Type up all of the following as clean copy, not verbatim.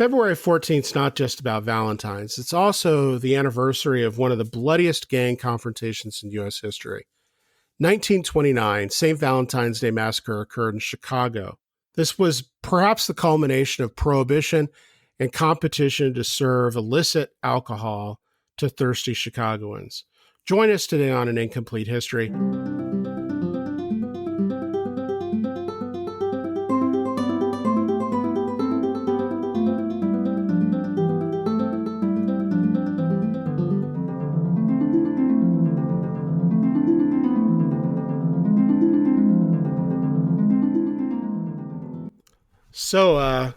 February 14th is not just about Valentine's. It's also the anniversary of one of the bloodiest gang confrontations in U.S. history. 1929, St. Valentine's Day Massacre occurred in Chicago. This was perhaps the culmination of prohibition and competition to serve illicit alcohol to thirsty Chicagoans. Join us today on An Incomplete History. So,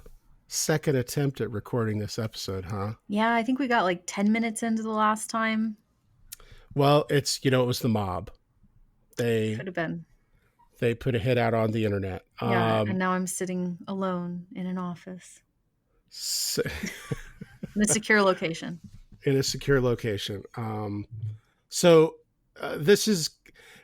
second attempt at recording this episode, huh? Yeah, I think we got like 10 minutes into the last time. Well, it was the mob. Could have been. They put a hit out on the internet. Yeah, and now I'm sitting alone in an office. So, In a secure location. In a secure location. This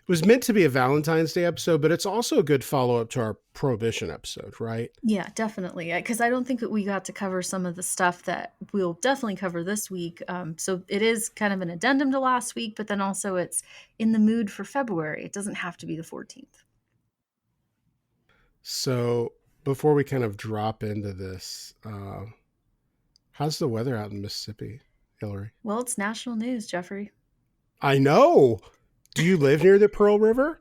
was meant to be a Valentine's Day episode, but it's also a good follow-up to our Prohibition episode, right? Yeah, definitely. Because I don't think that we got to cover some of the stuff that we'll definitely cover this week. So it is kind of an addendum to last week, but then also it's in the mood for February. It doesn't have to be the 14th. So before we kind of drop into this, how's the weather out in Mississippi, Hillary? Well, it's national news, Jeffrey. I know. Do you live near the Pearl River?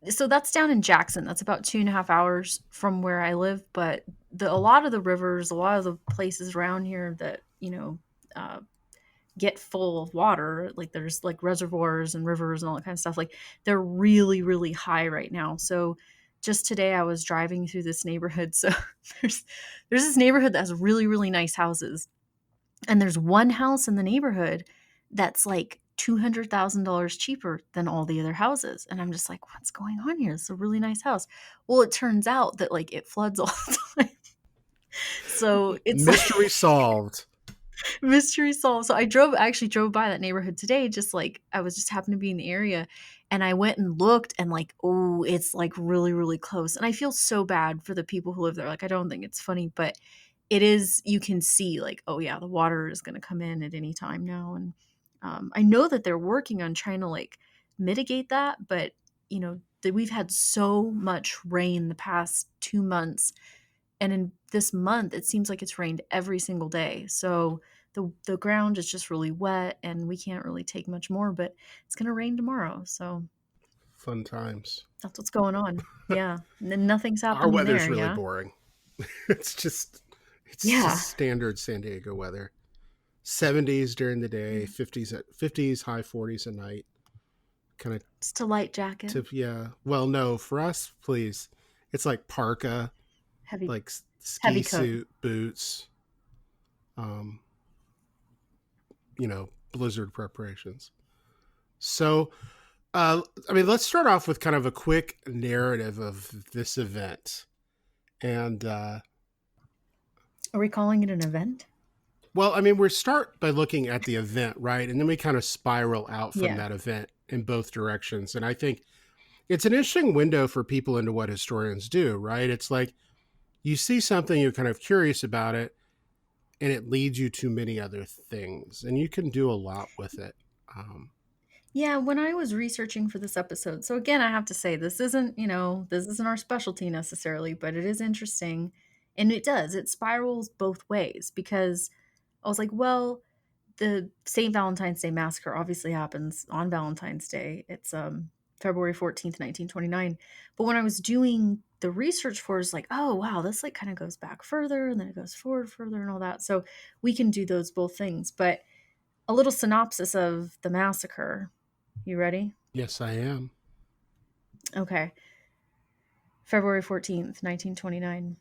So that's down in Jackson. That's about 2.5 hours from where I live. But a lot of the rivers, a lot of the places around here that, get full of water, like there's like reservoirs and rivers and all that kind of stuff, like they're really, really high right now. So just today I was driving through this neighborhood. So there's this neighborhood that has really, really nice houses. And there's one house in the neighborhood that's like $200,000 cheaper than all the other houses. And I'm just like, what's going on here? It's a really nice house. Well, it turns out that like it floods all the time. So it's mystery solved. Mystery solved. So I actually drove by that neighborhood today, just like I was just happened to be in the area. And I went and looked and like, oh, it's like really, really close. And I feel so bad for the people who live there. Like, I don't think it's funny, but it is, you can see like, oh yeah, the water is going to come in at any time now. And I know that they're working on trying to like mitigate that, but that we've had so much rain the past 2 months. And in this month, it seems like it's rained every single day. So the ground is just really wet and we can't really take much more, but it's going to rain tomorrow. So fun times. That's what's going on. Yeah. And nothing's happening. Our weather's there, really yeah? boring. It's just standard San Diego weather. 70s during the day, 50s, high 40s at night. Kind of just a light jacket. Yeah. Well, no, for us, please. It's like parka, heavy, like ski heavy suit, boots. Blizzard preparations. So, let's start off with kind of a quick narrative of this event. And are we calling it an event? Well, we start by looking at the event, right? And then we kind of spiral out from that event in both directions. And I think it's an interesting window for people into what historians do, right? It's like you see something, you're kind of curious about it, and it leads you to many other things. And you can do a lot with it. Yeah, when I was researching for this episode, so again, I have to say, this isn't our specialty necessarily, but it is interesting. And it spirals both ways, because I was like, well, the St. Valentine's Day Massacre obviously happens on Valentine's Day. It's February 14th, 1929. But when I was doing the research for it, it's like, oh, wow, this like kind of goes back further and then it goes forward further and all that. So we can do those both things. But a little synopsis of the massacre. You ready? Yes, I am. Okay. February 14th, 1929.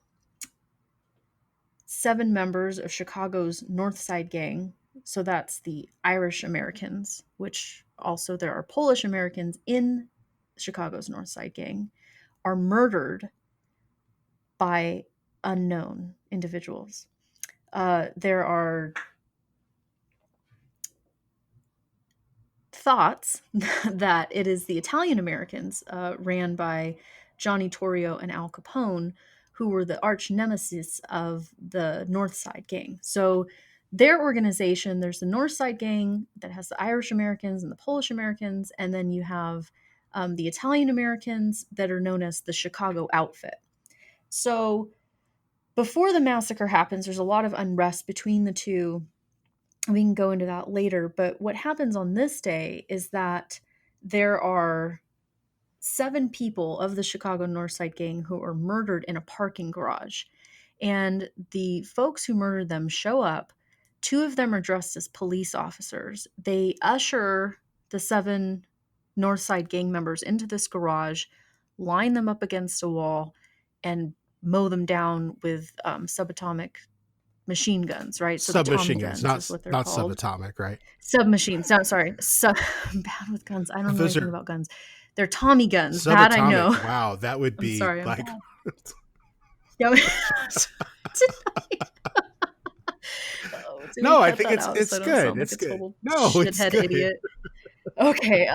7 members of Chicago's North Side Gang, so that's the Irish Americans, which also there are Polish Americans in Chicago's North Side Gang, are murdered by unknown individuals. There are thoughts that it is the Italian Americans ran by Johnny Torrio and Al Capone, who were the arch nemesis of the North Side Gang. So their organization, there's the North Side Gang that has the Irish Americans and the Polish Americans, and then you have the Italian Americans that are known as the Chicago Outfit. So before the massacre happens, there's a lot of unrest between the two. We can go into that later. But what happens on this day is that there are 7 people of the Chicago Northside Gang who are murdered in a parking garage. And the folks who murdered them show up. 2 of them are dressed as police officers. They usher the 7 Northside Gang members into this garage, line them up against a wall, and mow them down with subatomic machine guns, right? So the Tommy Submachine guns, guns is what they're not called. subatomic, right? Submachines. No, sorry. I'm bad with guns. I don't know Those anything are about guns. They're Tommy guns. That I know. subatomic. Wow, that would I'm be sorry. I'm like bad. Yeah. Oh, do we no. I cut think that out so it's I don't good. sound like It's a good. total No, it's shithead good. idiot? Okay.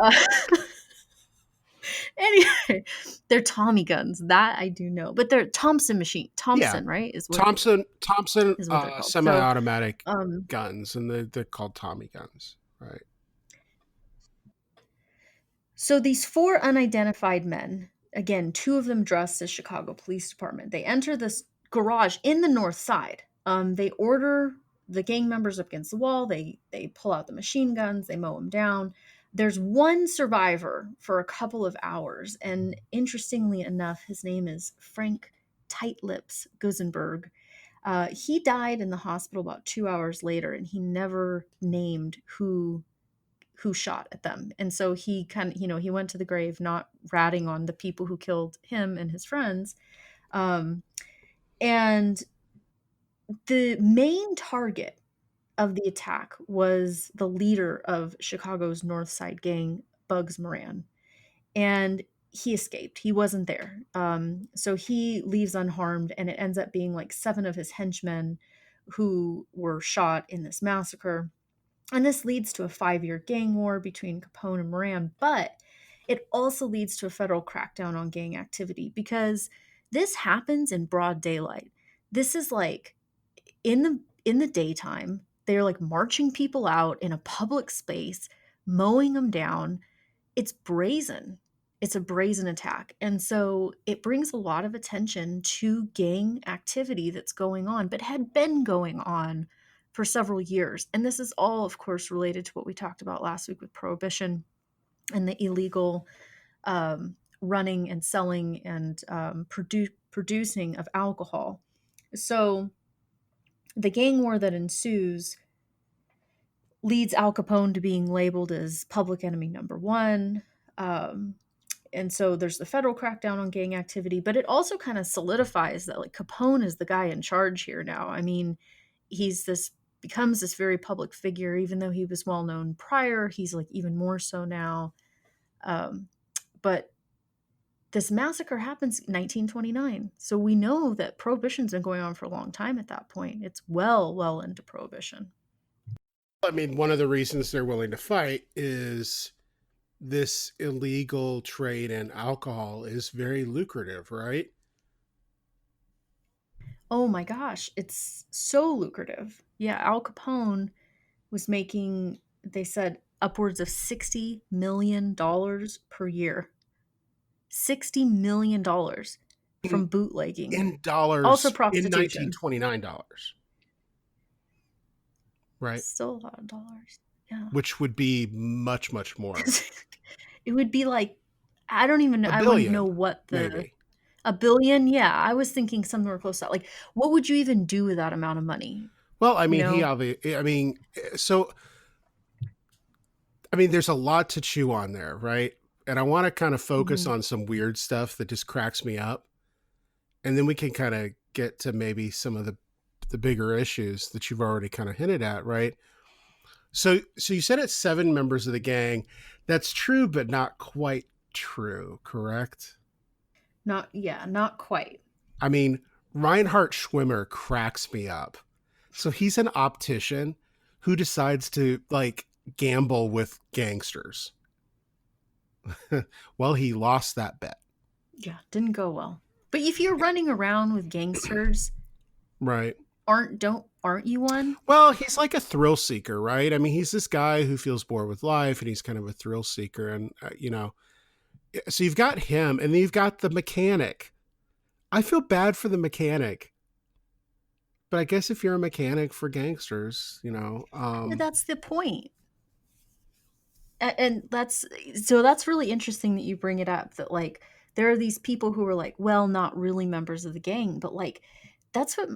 Anyway, they're Tommy guns. That I do know, but they're Thompson machine. Yeah, Thompson, right? Thompson Is what they're called. So, semi-automatic um, guns, and they're called Tommy guns, right? So these 4 unidentified men, again, 2 of them dressed as Chicago Police Department, they enter this garage in the north side. They order the gang members up against the wall. They pull out the machine guns. They mow them down. There's one survivor for a couple of hours, and interestingly enough, his name is Frank Tightlips Gusenberg. He died in the hospital about 2 hours later, and he never named who shot at them. And so he kind of, he went to the grave not ratting on the people who killed him and his friends. And the main target of the attack was the leader of Chicago's North Side Gang, Bugs Moran. And he escaped. He wasn't there. So he leaves unharmed, and it ends up being like 7 of his henchmen who were shot in this massacre. And this leads to a 5-year gang war between Capone and Moran, but it also leads to a federal crackdown on gang activity because this happens in broad daylight. This is like in the daytime, they're like marching people out in a public space, mowing them down. It's brazen. It's a brazen attack. And so it brings a lot of attention to gang activity that's going on, but had been going on for several years. And this is all, of course, related to what we talked about last week with Prohibition and the illegal running and selling and producing of alcohol. So the gang war that ensues leads Al Capone to being labeled as public enemy number 1. And so there's the federal crackdown on gang activity, but it also kind of solidifies that like Capone is the guy in charge here now. I mean, becomes this very public figure, even though he was well known prior. He's like even more so now. But this massacre happens in 1929. So we know that Prohibition's been going on for a long time at that point. It's well into Prohibition. I mean, one of the reasons they're willing to fight is this illegal trade in alcohol is very lucrative, right? Oh my gosh, it's so lucrative. Yeah, Al Capone was making, they said, upwards of $60 million per year. $60 million In, from bootlegging. in dollars Also in prostitution. 1929 dollars, right? Still a lot of dollars. Yeah. Which would be much more. It would be like, I don't even know. A I wouldn't know billion, what maybe. a billion. Yeah. I was thinking somewhere close to that. Like, what would you even do with that amount of money? Well, I You mean, know? so I mean, there's a lot to chew on there, right? And I want to kind of focus Mhm. on some weird stuff that just cracks me up. And then we can kind of get to maybe some of the bigger issues that you've already kind of hinted at, right? So you said it's 7 members of the gang. That's true, but not quite true, correct? Not quite. I mean, Reinhard Schwimmer cracks me up. So he's an optician who decides to like gamble with gangsters. Well, he lost that bet. Yeah. Didn't go well. But if you're running around with gangsters, Right. aren't you one? Well, he's like a thrill seeker, right? I mean, he's this guy who feels bored with life, and he's kind of a thrill seeker. And, so you've got him, and then you've got the mechanic. I feel bad for the mechanic, but I guess if you're a mechanic for gangsters, But that's the point. And that's really interesting that you bring it up, that like there are these people who are like, well, not really members of the gang, but like that's what,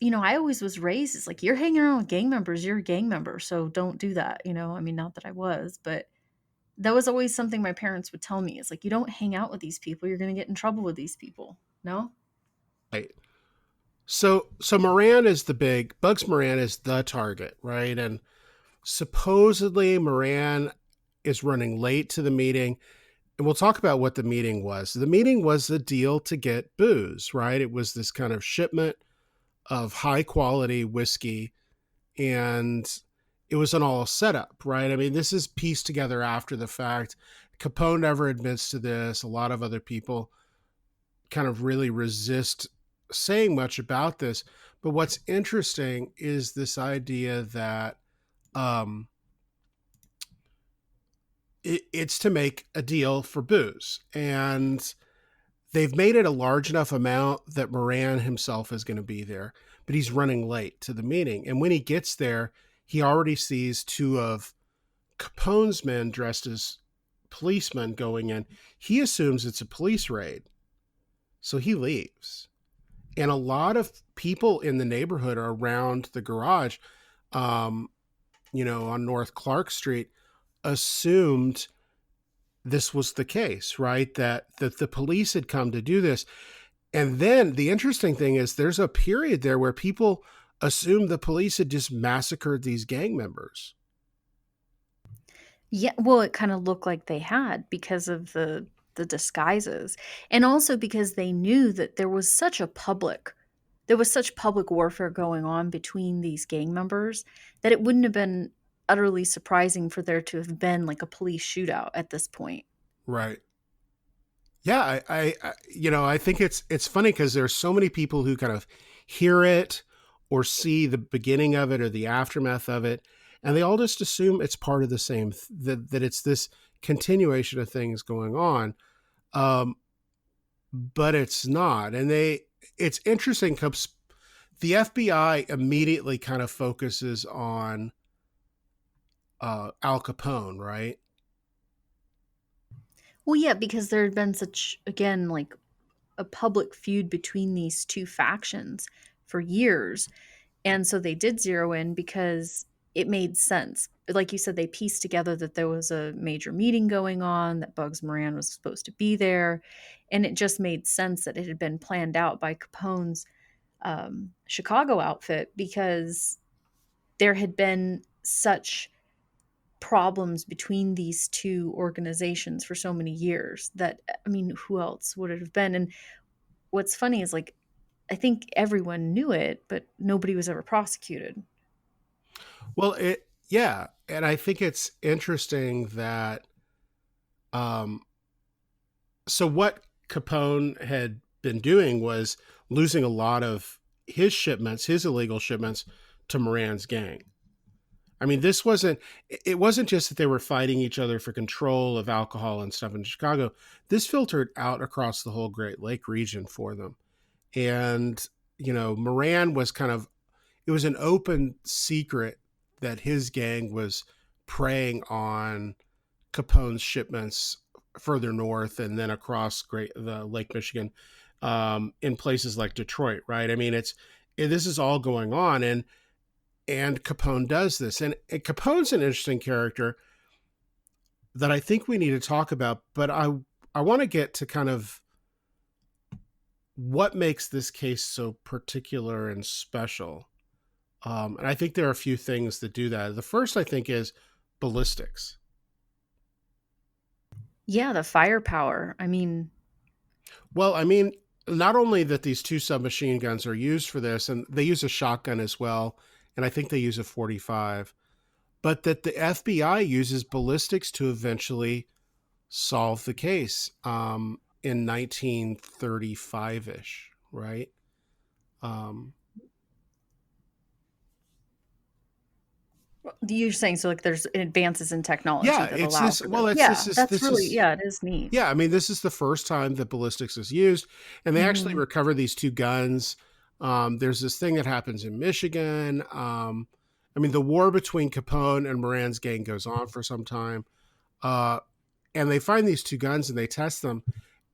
I always was raised, is like, you're hanging around with gang members, you're a gang member, so don't do that. I mean, not that I was, but that was always something my parents would tell me. It's like, you don't hang out with these people, you're going to get in trouble with these people. No. right. So Moran is the big Bugs. Moran is the target, right? And supposedly Moran is running late to the meeting. And we'll talk about what the meeting was. The meeting was the deal to get booze, right? It was this kind of shipment of high quality whiskey, and it was an all setup, right? I mean, this is pieced together after the fact. Capone never admits to this. A lot of other people kind of really resist saying much about this. But what's interesting is this idea that um, it's to make a deal for booze. And they've made it a large enough amount that Moran himself is going to be there, but he's running late to the meeting. And when he gets there, he already sees two of Capone's men dressed as policemen going in. He assumes it's a police raid, so he leaves. And a lot of people in the neighborhood are around the garage, um, on North Clark Street, assumed this was the case, right? That the police had come to do this. And then the interesting thing is there's a period there where people assumed the police had just massacred these gang members. Yeah, well, it kind of looked like they had, because of the disguises, and also because they knew that there was such public warfare going on between these gang members, that it wouldn't have been utterly surprising for there to have been like a police shootout at this point. Right. Yeah, I think it's funny because there's so many people who kind of hear it or see the beginning of it or the aftermath of it, and they all just assume it's part of the same that it's this continuation of things going on, um, but it's not. And it's interesting because the FBI immediately kind of focuses on Al Capone, right? Well, yeah, because there had been such, again, like a public feud between these two factions for years. And so they did zero in because it made sense. Like you said, they pieced together that there was a major meeting going on, that Bugs Moran was supposed to be there. And it just made sense that it had been planned out by Capone's Chicago outfit, because there had been such problems between these two organizations for so many years that, I mean, who else would it have been? And what's funny is, like, I think everyone knew it, but nobody was ever prosecuted. Well, yeah, and I think it's interesting that um, so what Capone had been doing was losing a lot of his shipments, his illegal shipments to Moran's gang. I mean, it wasn't just that they were fighting each other for control of alcohol and stuff in Chicago. This filtered out across the whole Great Lake region for them. And, Moran was it was an open secret that his gang was preying on Capone's shipments further north and then across the Lake Michigan, in places like Detroit, right? I mean, this is all going on, and Capone does this, and Capone's an interesting character that I think we need to talk about. But I want to get to kind of what makes this case so particular and special. And I think there are a few things that do that. The first, I think, is ballistics. Yeah, the firepower. I mean, Well, I mean, not only that these two submachine guns are used for this, and they use a shotgun as well, and I think they use a 45, but that the FBI uses ballistics to eventually solve the case. in 1935 ish, right? Um, You're saying so like there's advances in technology yeah, that it's allow this. for Well, this. it's Yeah, that's this really, is yeah, it is neat. yeah. I mean, this is the first time that ballistics is used, and they actually Mhm. recover these two guns. There's this thing that happens in Michigan. I mean, the war between Capone and Moran's gang goes on for some time, uh, and they find these two guns and they test them,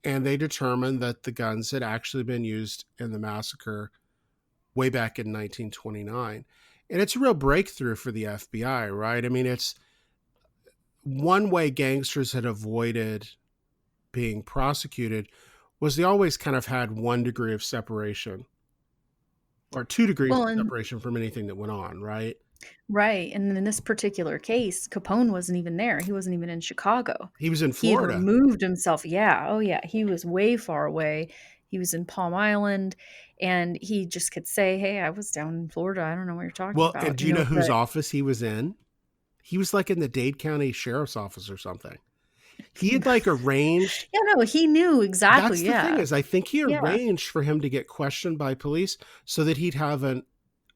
and they determine that the guns had actually been used in the massacre way back in 1929. And it's a real breakthrough for the FBI, right? I mean, it's one way gangsters had avoided being prosecuted was they always kind of had 1 degree of separation or 2 degrees Well, of and separation from anything that went on, right? right, and in this particular case, Capone wasn't even there. He wasn't even in Chicago. He was in He had Florida. removed himself. Yeah, oh yeah, he was way far away. He was in Palm Island, and he just could say, "Hey, I was down in Florida. I don't know what you're talking Well, about," and do you you know know, whose but office he was in? He was like in the Dade County Sheriff's Office or something. He had like arranged. yeah, no, he knew exactly, That's the thing yeah. is, I think he Yeah, arranged for him to get questioned by police so that he'd have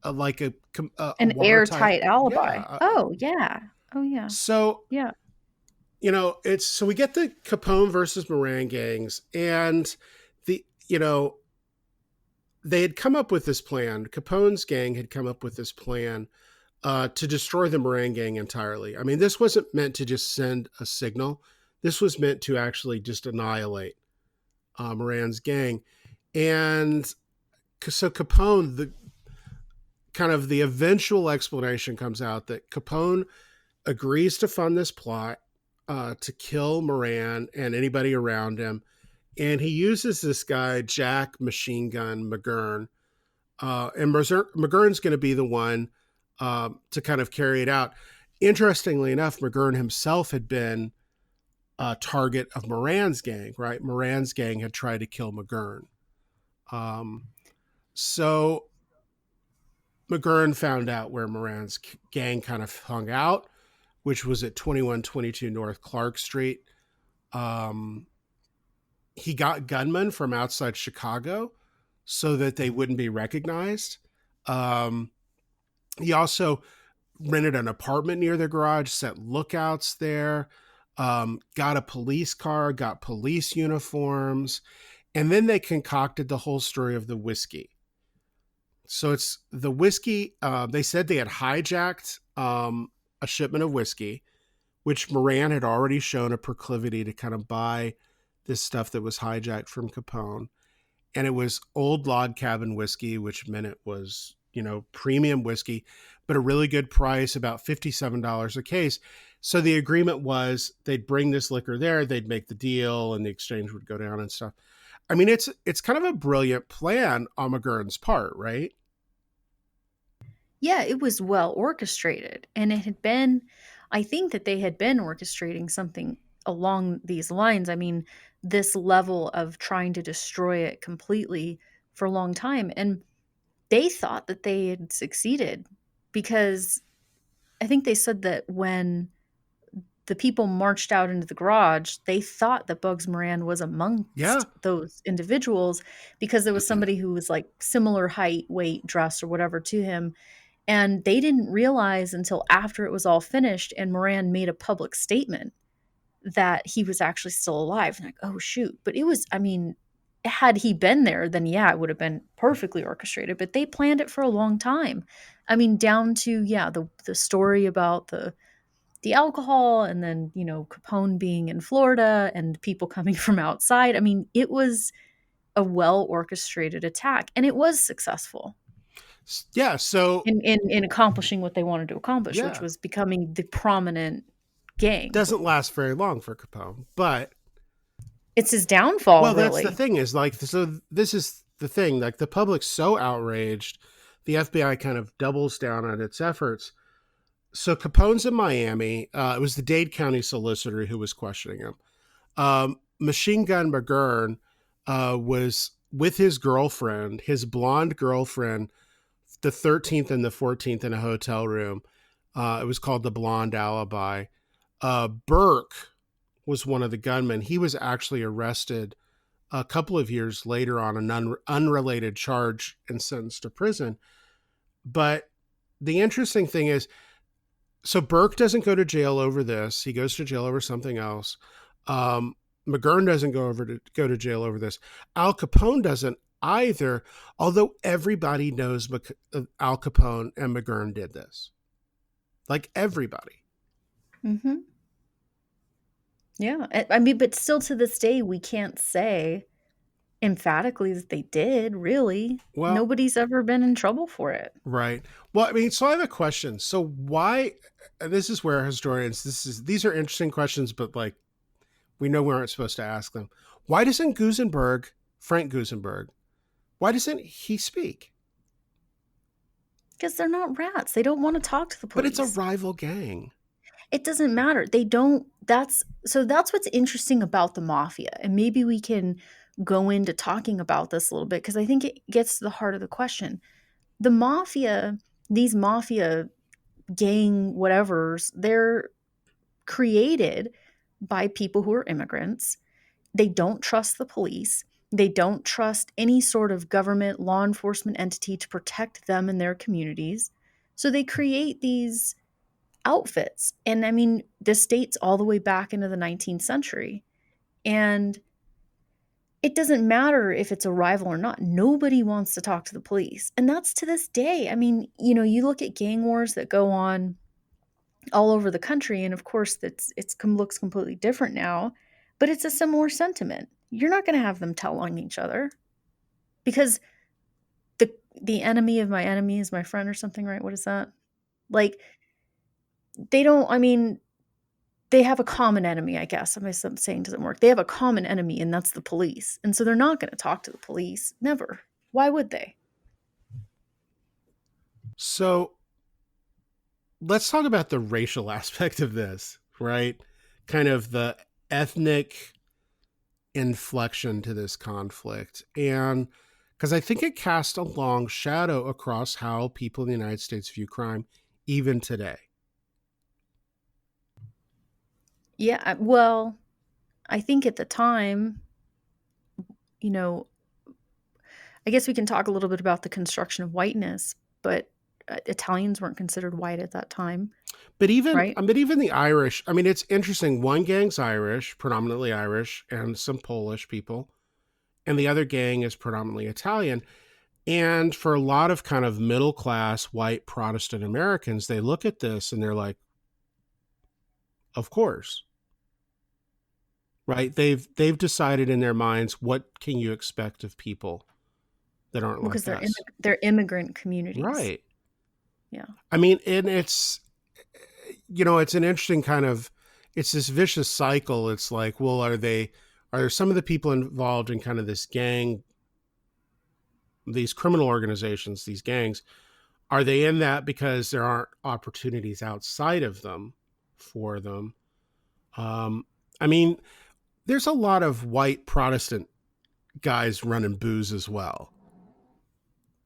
like a an watertight. airtight alibi. Yeah. Oh, yeah. Oh, yeah. So Yeah. it's so we get the Capone versus Moran gangs, and the they had come up with this plan. Capone's gang had come up with this plan to destroy the Moran gang entirely. I mean, this wasn't meant to just send a signal. This was meant to actually just annihilate Moran's gang. And so Capone, the kind of the eventual explanation comes out that Capone agrees to fund this plot to kill Moran and anybody around him. And he uses this guy, Jack Machine Gun McGurn. And McGurn's going to be the one to kind of carry it out. Interestingly enough, McGurn himself had been a target of Moran's gang, right? Moran's gang had tried to kill McGurn. So McGurn found out where Moran's gang kind of hung out, which was at 2122 North Clark Street. Um, he got gunmen from outside Chicago so that they wouldn't be recognized. Um, he also rented an apartment near the garage, set lookouts there, got a police car, got police uniforms, and then they concocted the whole story of the whiskey. So it's the whiskey. They said they had hijacked a shipment of whiskey, which Moran had already shown a proclivity to kind of buy this stuff that was hijacked from Capone. And it was old log cabin whiskey, which meant it was, premium whiskey, but a really good price, about $57 a case. So the agreement was they'd bring this liquor there, they'd make the deal, and the exchange would go down and stuff. I mean, it's kind of a brilliant plan on McGurn's part, right? Yeah, it was well orchestrated. And it had been, I think that they had been orchestrating something along these lines. I mean, this level of trying to destroy it completely for a long time. And they thought that they had succeeded because I think they said that when the people marched out into the garage, they thought that Bugs Moran was Yeah. amongst those individuals because there was somebody who was like similar height, weight, dress, or whatever to him. And they didn't realize until after it was all finished and Moran made a public statement that he was actually still alive. And like, oh, shoot. But it was, I mean, had he been there, then yeah, it would have been perfectly orchestrated. But they planned it for a long time. I mean, down to, yeah, the story about the alcohol and then, Capone being in Florida and people coming from outside. I mean, it was a well orchestrated attack and it was successful Yeah. So, in accomplishing what they wanted to accomplish, which yeah, was becoming the prominent gang. doesn't last very long for Capone, but It's his downfall, well, that's the really. thing is like, so this is the thing, like the public's so outraged, the FBI kind of doubles down on its efforts. So Capone's in Miami. It was the Dade County solicitor who was questioning him. Machine Gun McGurn was with his girlfriend, his blonde girlfriend, the 13th and the 14th in a hotel room. It was called the Blonde Alibi. Burke was one of the gunmen. He was actually arrested a couple of years later on an unrelated charge and sentenced to prison. But the interesting thing is, so Burke doesn't go to jail over this. He goes to jail over something else. Um, McGurn doesn't go to jail over this. Al Capone doesn't either, although everybody knows Al Capone and McGurn did this. Like everybody. Mm-hmm. Yeah. I mean, but still to this day, we can't say emphatically that they did, really. Well, Nobody's ever been in trouble for it. right. Well, I mean, so I have a question. So why? And this is where historians. These are interesting questions, but like we know we aren't supposed to ask them. Why doesn't Frank Gusenberg, why doesn't he speak? Because they're not rats. They don't want to talk to the But it's a police. rival gang. It doesn't matter. They don't that's what's interesting about the mafia. And maybe we can go into talking about this a little bit because I think it gets to the heart of the question. The mafia, these mafia gang whatevers, they're created by people who are immigrants. They don't trust the police. They don't trust any sort of government law enforcement entity to protect them and their communities. So they create these outfits. And I mean, this dates all the way back into the 19th century. And it doesn't matter if it's a rival or not. Nobody wants to talk to the police. And that's to this day. I mean, you look at gang wars that go on all over the country, and of course, looks completely different now, but it's a similar sentiment. You're not going to have them tell on each other because the enemy of my enemy is my friend or something, right? What is that? Like, they don't, I mean, they have a common enemy, I guess. I'm saying doesn't work. They have a common enemy, and that's the police. And so they're not going to talk to the police. Never. Why would they? So let's talk about the racial aspect of this, right? Kind of the ethnic inflection to this conflict. And because I think it casts a long shadow across how people in the United States view crime even today. Yeah, well, I think at the time, you know, I guess we can talk a little bit about the construction of whiteness, but Italians weren't considered white at that time, right? But even the Irish, I mean, it's interesting. One gang's Irish, predominantly Irish, and some Polish people, and the other gang is predominantly Italian. And for a lot of kind of middle class white Protestant Americans, they look at this and they're like, of course. Right? They've decided in their minds, what can you expect of people that aren't Because like us? they're immigrant communities. Right. Yeah. I mean, and it's an interesting kind of, it's this vicious cycle. It's like, well, are some of the people involved in kind of this gang, these criminal organizations, these gangs, are they in that because there aren't opportunities outside of them for them? I mean, there's a lot of white Protestant guys running booze as well.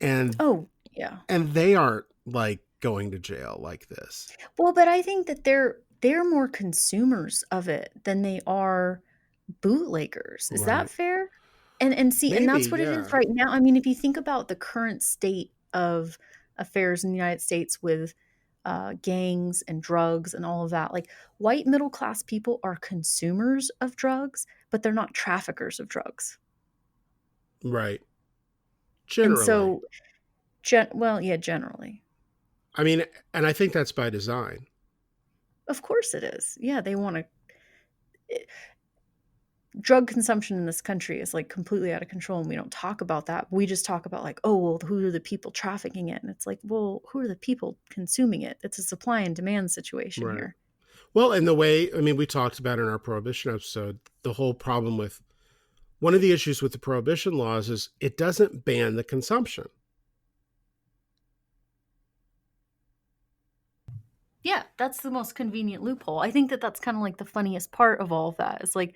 And Oh, yeah. they aren't like going to jail like this. Well, but I think that they're more consumers of it than they are bootleggers. Is that Right. fair? And see, and Maybe, that's what it is yeah. right now. I mean, if you think about the current state of affairs in the United States with gangs and drugs and all of that, like white middle class people are consumers of drugs, but they're not traffickers of drugs. Right. And Generally. so, well, yeah, generally. I mean, and I think that's by design. Of course it is. Yeah, they want to. Drug consumption in this country is like completely out of control and we don't talk about that. We just talk about like, oh, well, who are the people trafficking it? And it's like, well, who are the people consuming it? It's a supply and demand situation Right. here. Well, and the way, I mean, we talked about in our prohibition episode, the whole problem with one of the issues with the prohibition laws is it doesn't ban the consumption. Yeah, that's the most convenient loophole. I think that that's kind of like the funniest part of all of that. It's like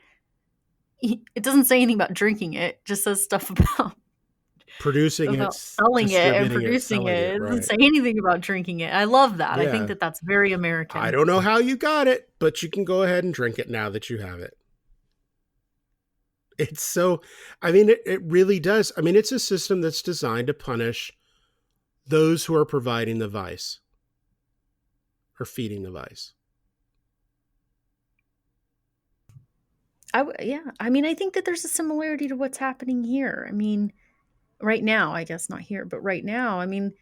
it doesn't say anything about drinking it, it just says stuff Producing it, about selling it and distributing it, producing selling it. it, It doesn't right. say anything about drinking it. I love that. I think Yeah. that that's very I American. don't know how you got it, but you can go ahead and drink it now that you have it. It's so, I mean, it really does. I mean, it's a system that's designed to punish those who are providing the vice or feeding the vice. Yeah, I mean, I think that there's a similarity to what's happening here. I mean, right now, I guess not here, but right now, I mean,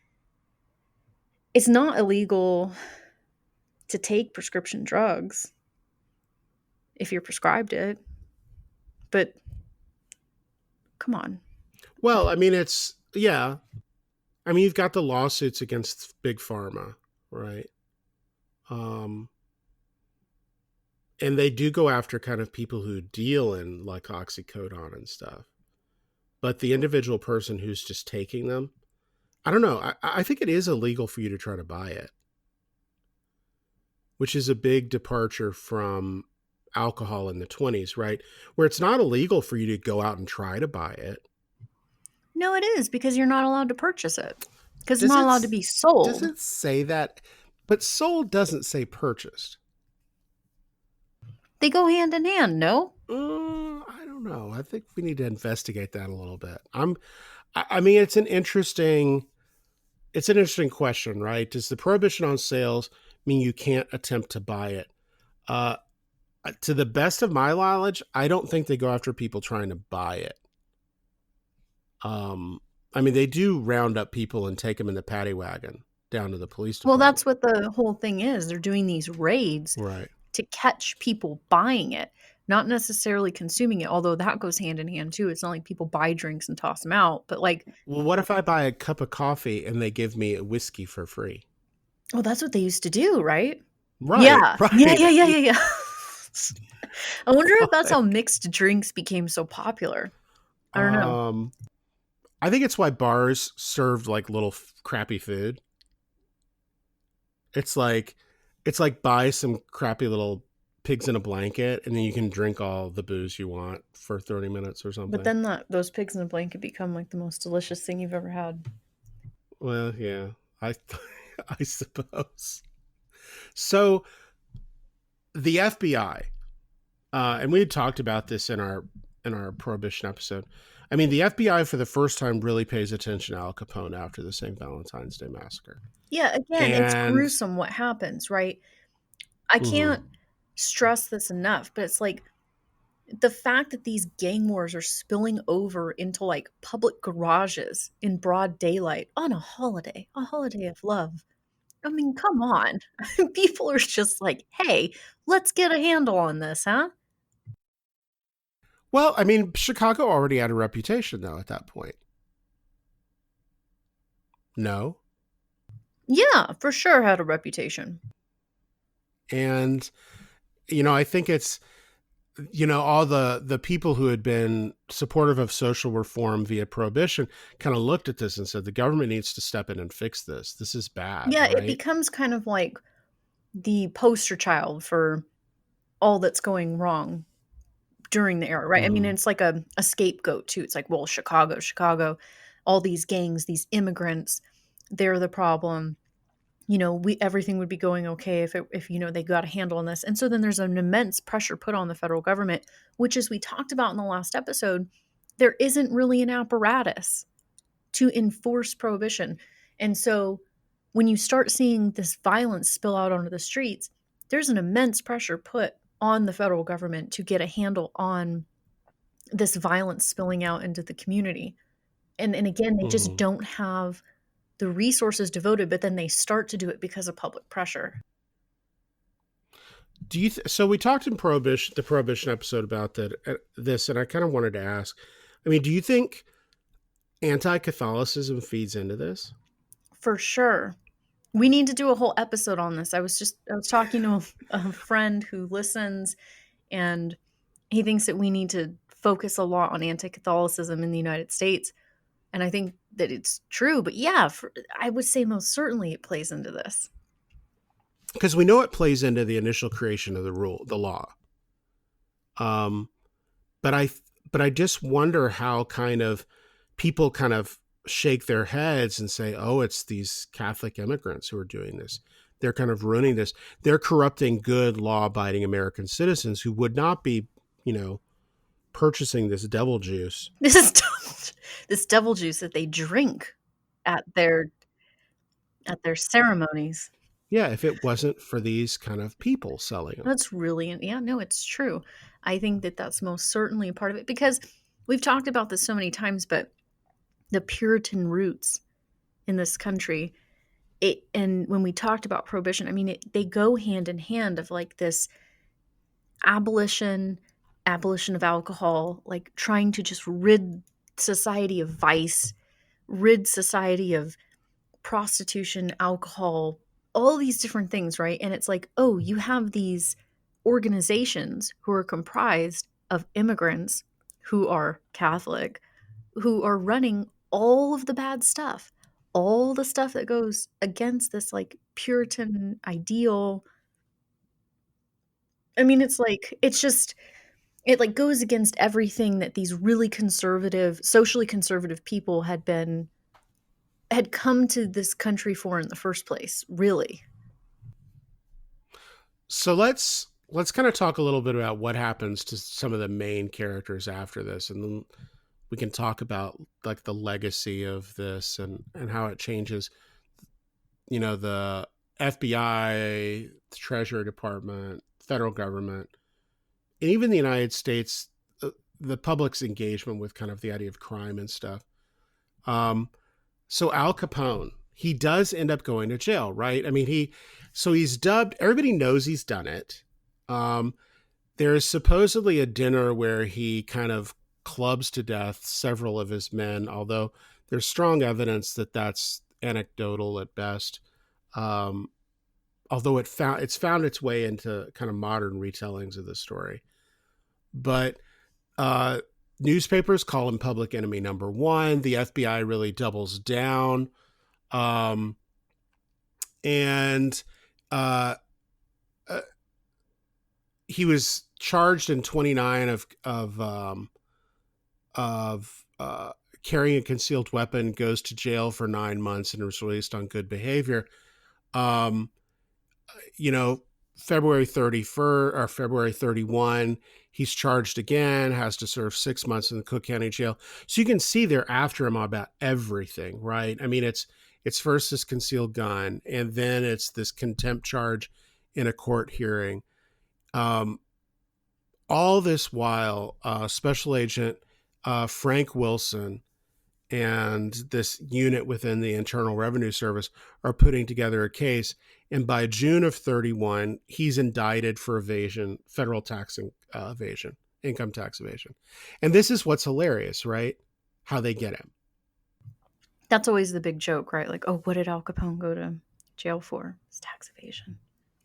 it's not illegal to take prescription drugs if you're prescribed it, but come on. Well, I mean, it's, yeah. I mean, you've got the lawsuits against big pharma, right? Um, and they do go after kind of people who deal in like oxycodone and stuff. But the individual person who's just taking them, I don't know. I think it is illegal for you to try to buy it, which is a big departure from alcohol in the 20s, right? Where it's not illegal for you to go out and try to buy it. No, it is because you're not allowed to purchase it because it's Does not it allowed to be does sold. it say that? But sold doesn't say purchased. They go hand in hand, no? I don't know. I think we need to investigate that a little bit. I mean, it's an interesting question, right? Does the prohibition on sales mean you can't attempt to buy it? Uh, to the best of my knowledge, I don't think they go after people trying to buy it. Um, I mean, they do round up people and take them in the paddy wagon down to the police Well, department. that's what the whole thing is. They're doing these raids Right. to catch people buying it, not necessarily consuming it, although that goes hand in hand too. It's not like people buy drinks and toss them out, but like, Well, what if I buy a cup of coffee and they give me a whiskey for free? oh, that's what they used to do, right? Right, Yeah. Yeah, right. yeah, yeah, yeah, yeah. I wonder if that's how Like, mixed drinks became so popular. I don't know. um, I think it's why bars served like little crappy food. It's like buy some crappy little pigs in a blanket and then you can drink all the booze you want for 30 minutes or But something. then those pigs in a blanket become like the most delicious thing you've ever had. Well, yeah. I I suppose. So, the FBI, and we had talked about this in our prohibition episode. I mean, the FBI for the first time really pays attention to Al Capone after the St. Valentine's Day massacre. Yeah, again, it's And gruesome what happens, right? I mhm. can't stress this enough, but it's like the fact that these gang wars are spilling over into like public garages in broad daylight on a holiday of love. I mean, come on. People are just like, hey, let's get a handle on this, huh? Well, I mean, Chicago already had a reputation though at that point. No. Yeah, for sure had a reputation. And I think it's all the people who had been supportive of social reform via prohibition kind of looked at this and said the government needs to step in and fix this. This is bad, Yeah, it right? becomes kind of like the poster child for all that's going wrong during the era, right? I mean, Mm-hmm. it's like a scapegoat too. It's like, well, Chicago, all these gangs, these immigrants, they're the problem. We everything would be going okay if they got a handle on this. And so then there's an immense pressure put on the federal government, which as we talked about in the last episode, there isn't really an apparatus to enforce prohibition. And so when you start seeing this violence spill out onto the streets, there's an immense pressure put on the federal government to get a handle on this violence spilling out into the community. And again, they just Mm-hmm. don't have the resources devoted, but then they start to do it because of public pressure. So we talked in the prohibition episode about this, and I kind of wanted to ask. I mean, do you think anti-Catholicism feeds into this? For sure. We need to do a whole episode on this. I was talking to a friend who listens, and he thinks that we need to focus a lot on anti-Catholicism in the United States. And I think that it's true, but yeah, I would say most certainly it plays into this. Because we know it plays into the initial creation of the law. Um, but I just wonder how kind of people kind of shake their heads and say, "Oh, it's these Catholic immigrants who are doing this. They're kind of ruining this. They're corrupting good, law-abiding American citizens who would not be, you know, purchasing this devil juice. This is this devil juice that they drink at their ceremonies. Yeah, if it wasn't for these kind of people selling them. That's really, yeah, no, it's true. I think that that's most certainly a part of it because we've talked about this so many times, but the Puritan roots in this country, and when we talked about prohibition, I mean, they go hand in hand of like this abolition, abolition of alcohol, like trying to just rid society of vice, rid society of prostitution, alcohol, all these different things, right? And it's like, oh, you have these organizations who are comprised of immigrants who are Catholic, who are running all of the bad stuff, all the stuff that goes against this like Puritan ideal. I mean, it's like, it's just, it like goes against everything that these really conservative, socially conservative people had come to this country for in the first place, really. So let's kind of talk a little bit about what happens to some of the main characters after this, and then we can talk about like the legacy of this and how it changes, the FBI, the Treasury Department, federal government, and even the United States, the public's engagement with kind of the idea of crime and stuff. Um, so Al Capone, he does end up going to jail, right? I mean, he's dubbed. Everybody knows he's done it. Um, there's supposedly a dinner where he kind of clubs to death several of his men, although there's strong evidence that that's anecdotal at best. Um, Although it's found its way into kind of modern retellings of the story. But uh, newspapers call him public enemy number one. The FBI really doubles down, um, and uh, uh, he was charged in 29 of carrying a concealed weapon. Goes to jail for 9 months and was released on good behavior. Um, you know, February 31st or February 31, he's charged again, has to serve 6 months in the Cook County Jail. So you can see they're after him about everything, right? I mean, it's first this concealed gun, and then it's this contempt charge in a court hearing. Um, all this while, Special Agent Frank Wilson and this unit within the Internal Revenue Service are putting together a case. And by June of 31, he's indicted for evasion, federal tax evasion, income tax evasion. And this is what's hilarious, right? How they get him. That's always the big joke, right? Like, oh, what did Al Capone go to jail for? It's tax evasion.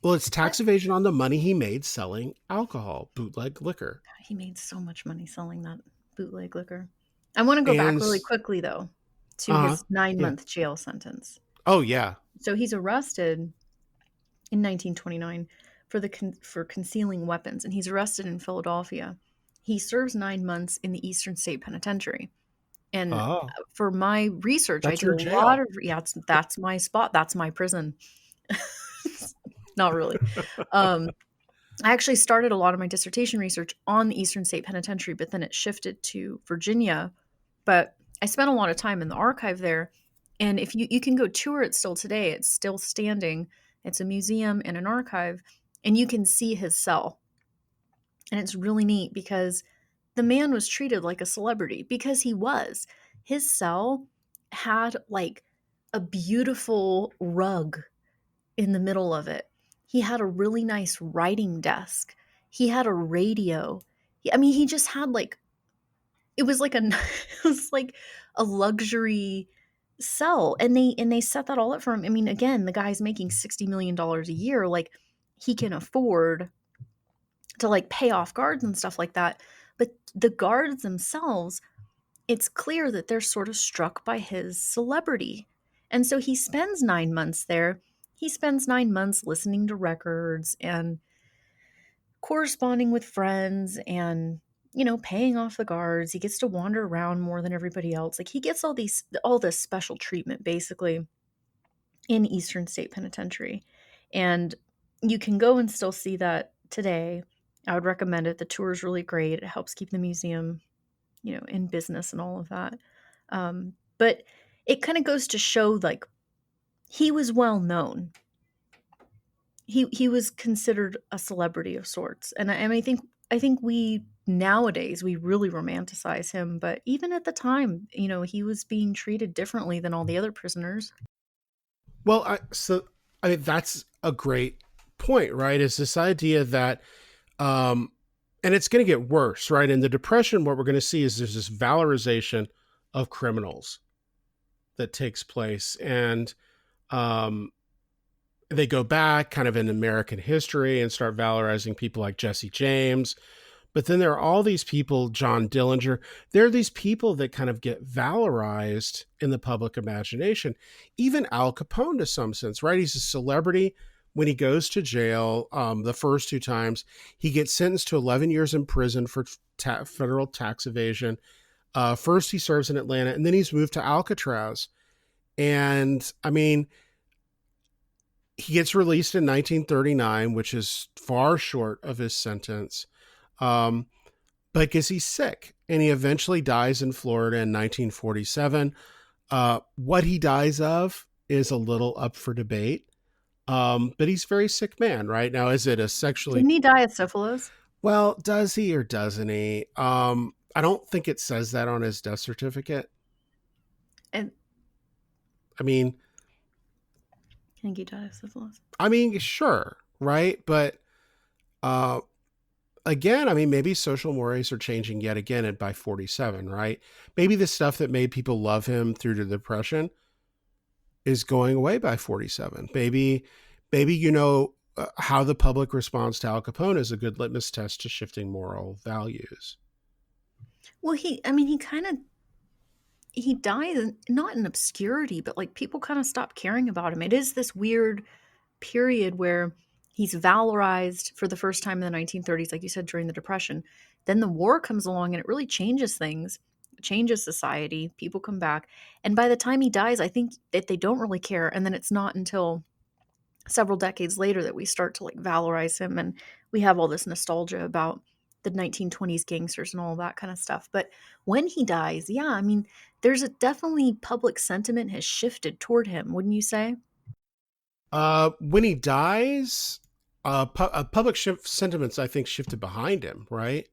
Well, it's What? tax evasion on the money he made selling alcohol, bootleg liquor. God, he made so much money selling that bootleg liquor. I want to go back And, really quickly, though, to uh huh. his 9 Yeah. month jail sentence. Oh, yeah. So he's arrested in 1929 for concealing weapons, and he's arrested in Philadelphia. He serves 9 months in the Eastern State Penitentiary. And Oh, for my research, I that's did your a lot jail. of that's my spot. That's my prison. Not really. Um, I actually started a lot of my dissertation research on the Eastern State Penitentiary, but then it shifted to Virginia. But I spent a lot of time in the archive there. And if you can go tour it still today, it's still standing. It's a museum and an archive, and you can see his cell. And it's really neat because the man was treated like a celebrity because he was. His cell had like a beautiful rug in the middle of it. He had a really nice writing desk. He had a radio. I mean, he just had like it was like a it was like a luxury cell, and they set that all up for him. I mean, again, the guy's making $60 million a year. Like he can afford to like pay off guards and stuff like that. But the guards themselves, it's clear that they're sort of struck by his celebrity. And so he spends 9 months there. He spends 9 months listening to records and corresponding with friends and, paying off the guards. He gets to wander around more than everybody else. Like he gets all this special treatment basically in Eastern State Penitentiary. And you can go and still see that today. I would recommend it. The tour is really great. It helps keep the museum, in business and all of that. But it kind of goes to show like he was well known. He was considered a celebrity of sorts, and I think we nowadays we really romanticize him, but even at the time, he was being treated differently than all the other prisoners. Well, I mean that's a great point, right? Is this idea that um and it's going to get worse, right? In the depression what we're going to see is there's this valorization of criminals that takes place, and um they go back kind of in American history and start valorizing people like Jesse James. But then there are all these people, John Dillinger. There are these people that kind of get valorized in the public imagination. Even Al Capone, to some sense, right? He's a celebrity. When he goes to jail, the first two times, he gets sentenced to 11 years in prison for federal tax evasion. First, he serves in Atlanta, and then he's moved to Alcatraz. And I mean, he gets released in 1939, which is far short of his sentence. Um, but because he's sick, and he eventually dies in Florida in 1947. What he dies of is a little up for debate. But he's a very sick man right now. Is it a sexually, Didn't he die of syphilis? well, does he or doesn't he? I don't think it says that on his death certificate. And I mean, I think he died of syphilis. sure, right? But uh, again, I mean, maybe social mores are changing yet again at by 47, right? Maybe the stuff that made people love him through the depression is going away by 47. Maybe how the public responds to Al Capone is a good litmus test to shifting moral values. Well, he died not in obscurity, but like people kind of stopped caring about him. It is this weird period where he's valorized for the first time in the 1930s, like you said, during the Depression. Then the war comes along and it really changes things, changes society. People come back. And by the time he dies, I think that they don't really care. And then it's not until several decades later that we start to like valorize him, and we have all this nostalgia about the 1920s gangsters and all that kind of stuff. But when he dies, yeah, I mean, there's a definitely public sentiment has shifted toward him, wouldn't you say? When he dies, public sentiments, I think, shifted behind him, right?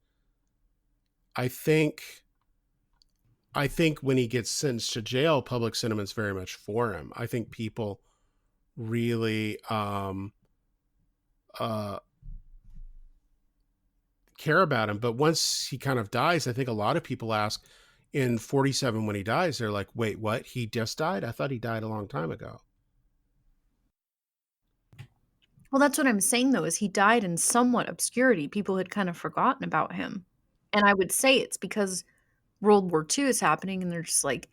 I think I think when he gets sentenced to jail, public sentiment's very much for him. I think people really uh, care about him. But once he kind of dies, I think a lot of people ask in 47 when he dies, they're like, wait, what? He just died? I thought he died a long time ago. Well, that's what I'm saying though, is he died in somewhat obscurity. People had kind of forgotten about him. And I would say it's because World War II is happening and they're just like,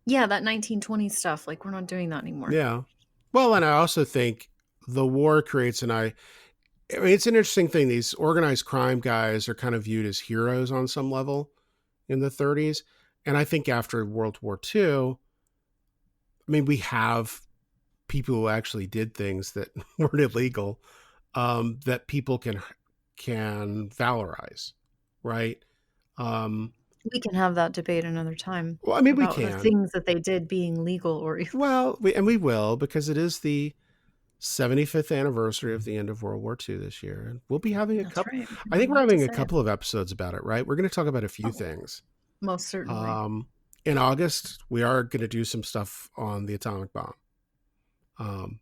yeah, that 1920s stuff, like we're not doing that anymore. Yeah. Well, and I also think the war creates I mean, it's an interesting thing. These organized crime guys are kind of viewed as heroes on some level in the 30s. And I think after World War II, I mean, we have people who actually did things that weren't illegal, that people can valorize, right? Um, We can have that debate another time well, I mean, we about the can. things that they did being legal or Well, we will because it is the 75th anniversary of the end of World War II this year. And we'll be having a That's couple, right. We I have think a we're lot to having a say. couple of episodes about it, right? We're going to talk about a few Oh, things. most certainly. Um, in August, we are going to do some stuff on the atomic bomb. Um,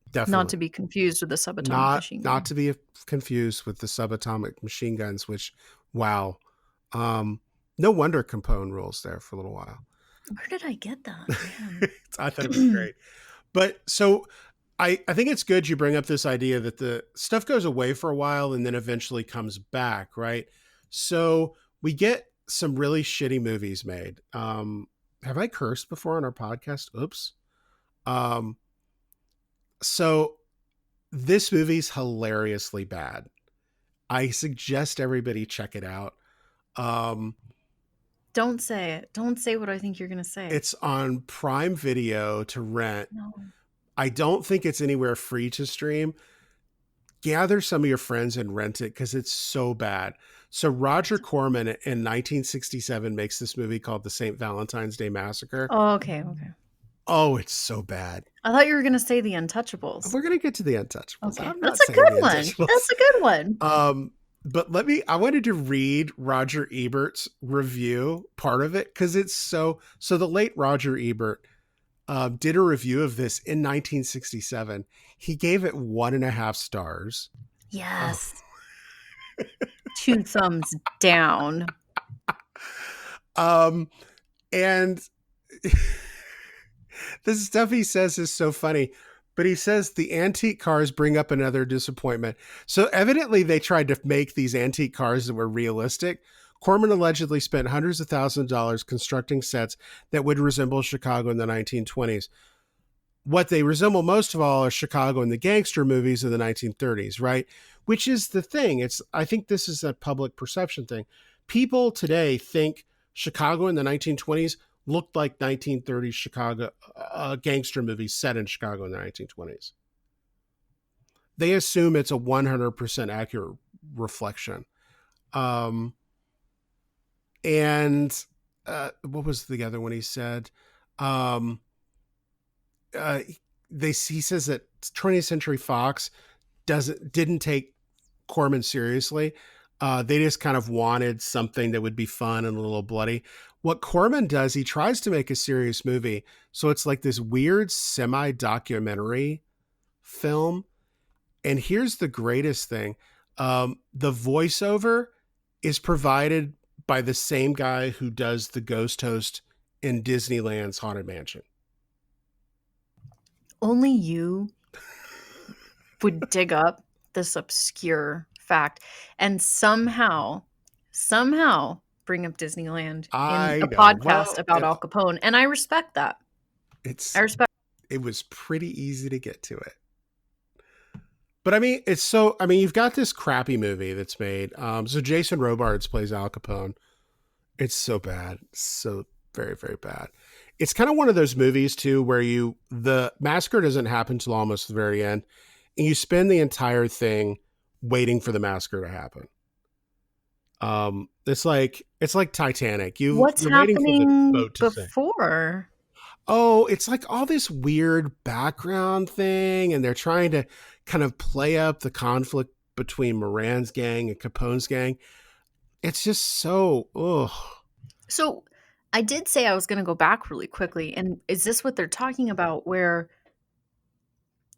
Not definitely to be confused with the subatomic machine not gun. to be confused with the subatomic machine guns, which, wow. Um, no wonder Capone rules there for a little while. Where did I get that? Man. I thought it was great. But so I think it's good you bring up this idea that the stuff goes away for a while and then eventually comes back, right? So we get some really shitty movies made. Have I cursed before on our podcast? Oops. Um, so this movie's hilariously bad. I suggest everybody check it out. Um, Don't say it. Don't say what I think you're going to say. it's on Prime Video to rent. No. I don't think it's anywhere free to stream. gather some of your friends and rent it because it's so bad. So Roger Corman in 1967 makes this movie called The St. Valentine's Day Massacre. Oh, okay, okay. Oh, it's so bad. I thought you were gonna say The Untouchables. We're gonna get to the Untouchables. Okay, I'm that's not a saying good the one. Untouchables. That's a good one. But I wanted to read Roger Ebert's review, part of it, because it's so the late Roger Ebert did a review of this in 1967. He gave it 1.5 stars. Oh. Yes. 2 thumbs down. Um, and the stuff he says is so funny. But he says the antique cars bring up another disappointment. So evidently they tried to make these antique cars that were realistic. Corman allegedly spent hundreds of thousands of dollars constructing sets that would resemble Chicago in the 1920s. What they resemble most of all are Chicago and the gangster movies of the 1930s, right? Which is the thing. I think this is a public perception thing. People today think Chicago in the 1920s looked like 1930s Chicago gangster movies set in Chicago in the 1920s. They assume it's a 100% accurate reflection. Um, and what was the other one he said? Um, he says that 20th Century Fox didn't take Corman seriously. They just kind of wanted something that would be fun and a little bloody. What Corman does, he tries to make a serious movie. So it's like this weird semi-documentary film. And here's the greatest thing. The voiceover is provided by the same guy who does the ghost host in Disneyland's Haunted Mansion. Only you would dig up this obscure fact and somehow bring up Disneyland in I a know. podcast Well, about Al Capone, and I respect that. it's I respect. it was pretty easy to get to it. But I mean, you've got this crappy movie that's made. So Jason Robards plays Al Capone. It's so bad. So very, very bad. It's kind of one of those movies too, where the massacre doesn't happen till almost the very end. And you spend the entire thing waiting for the massacre to happen. It's like Titanic. What's You're waiting for the happening boat to sink. before? Oh, it's like all this weird background thing, and they're trying to kind of play up the conflict between Moran's gang and Capone's gang. It's just so ugh. So I did say I was going to go back really quickly, and is this what they're talking about? Where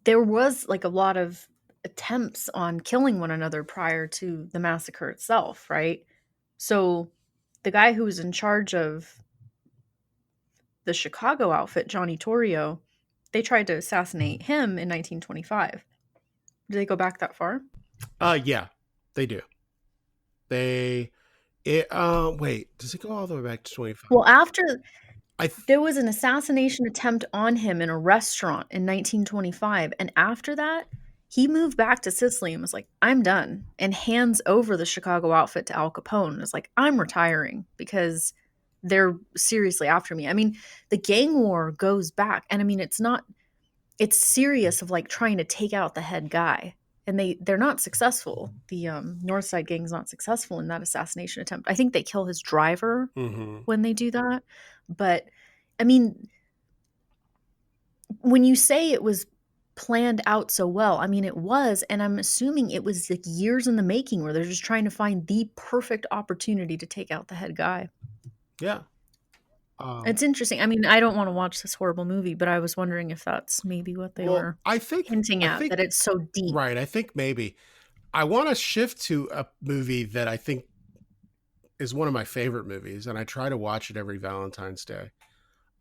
there was like a lot of attempts on killing one another prior to the massacre itself, right? So the guy who was in charge of the Chicago outfit, Johnny Torrio, they tried to assassinate him in 1925. Did they go back that far? Yeah, they do. Wait, does it go all the way back to 25? Well, after I there was an assassination attempt on him in a restaurant in 1925, and after that, he moved back to Sicily and was like, "I'm done," and hands over the Chicago outfit to Al Capone. It's like, "I'm retiring because they're seriously after me." I mean, the gang war goes back, and I mean, it's serious of like trying to take out the head guy, and they're not successful. The North Side gang's not successful in that assassination attempt. I think they kill his driver when they do that. But I mean, when you say it was planned out so well, I mean, it was, and I'm assuming it was like years in the making where they're just trying to find the perfect opportunity to take out the head guy. yeah. It's interesting. I mean, I don't want to watch this horrible movie, but I was wondering if that's maybe what they were hinting at, that it's so deep. Right. I think maybe I want to shift to a movie that I think is one of my favorite movies, and I try to watch it every Valentine's Day.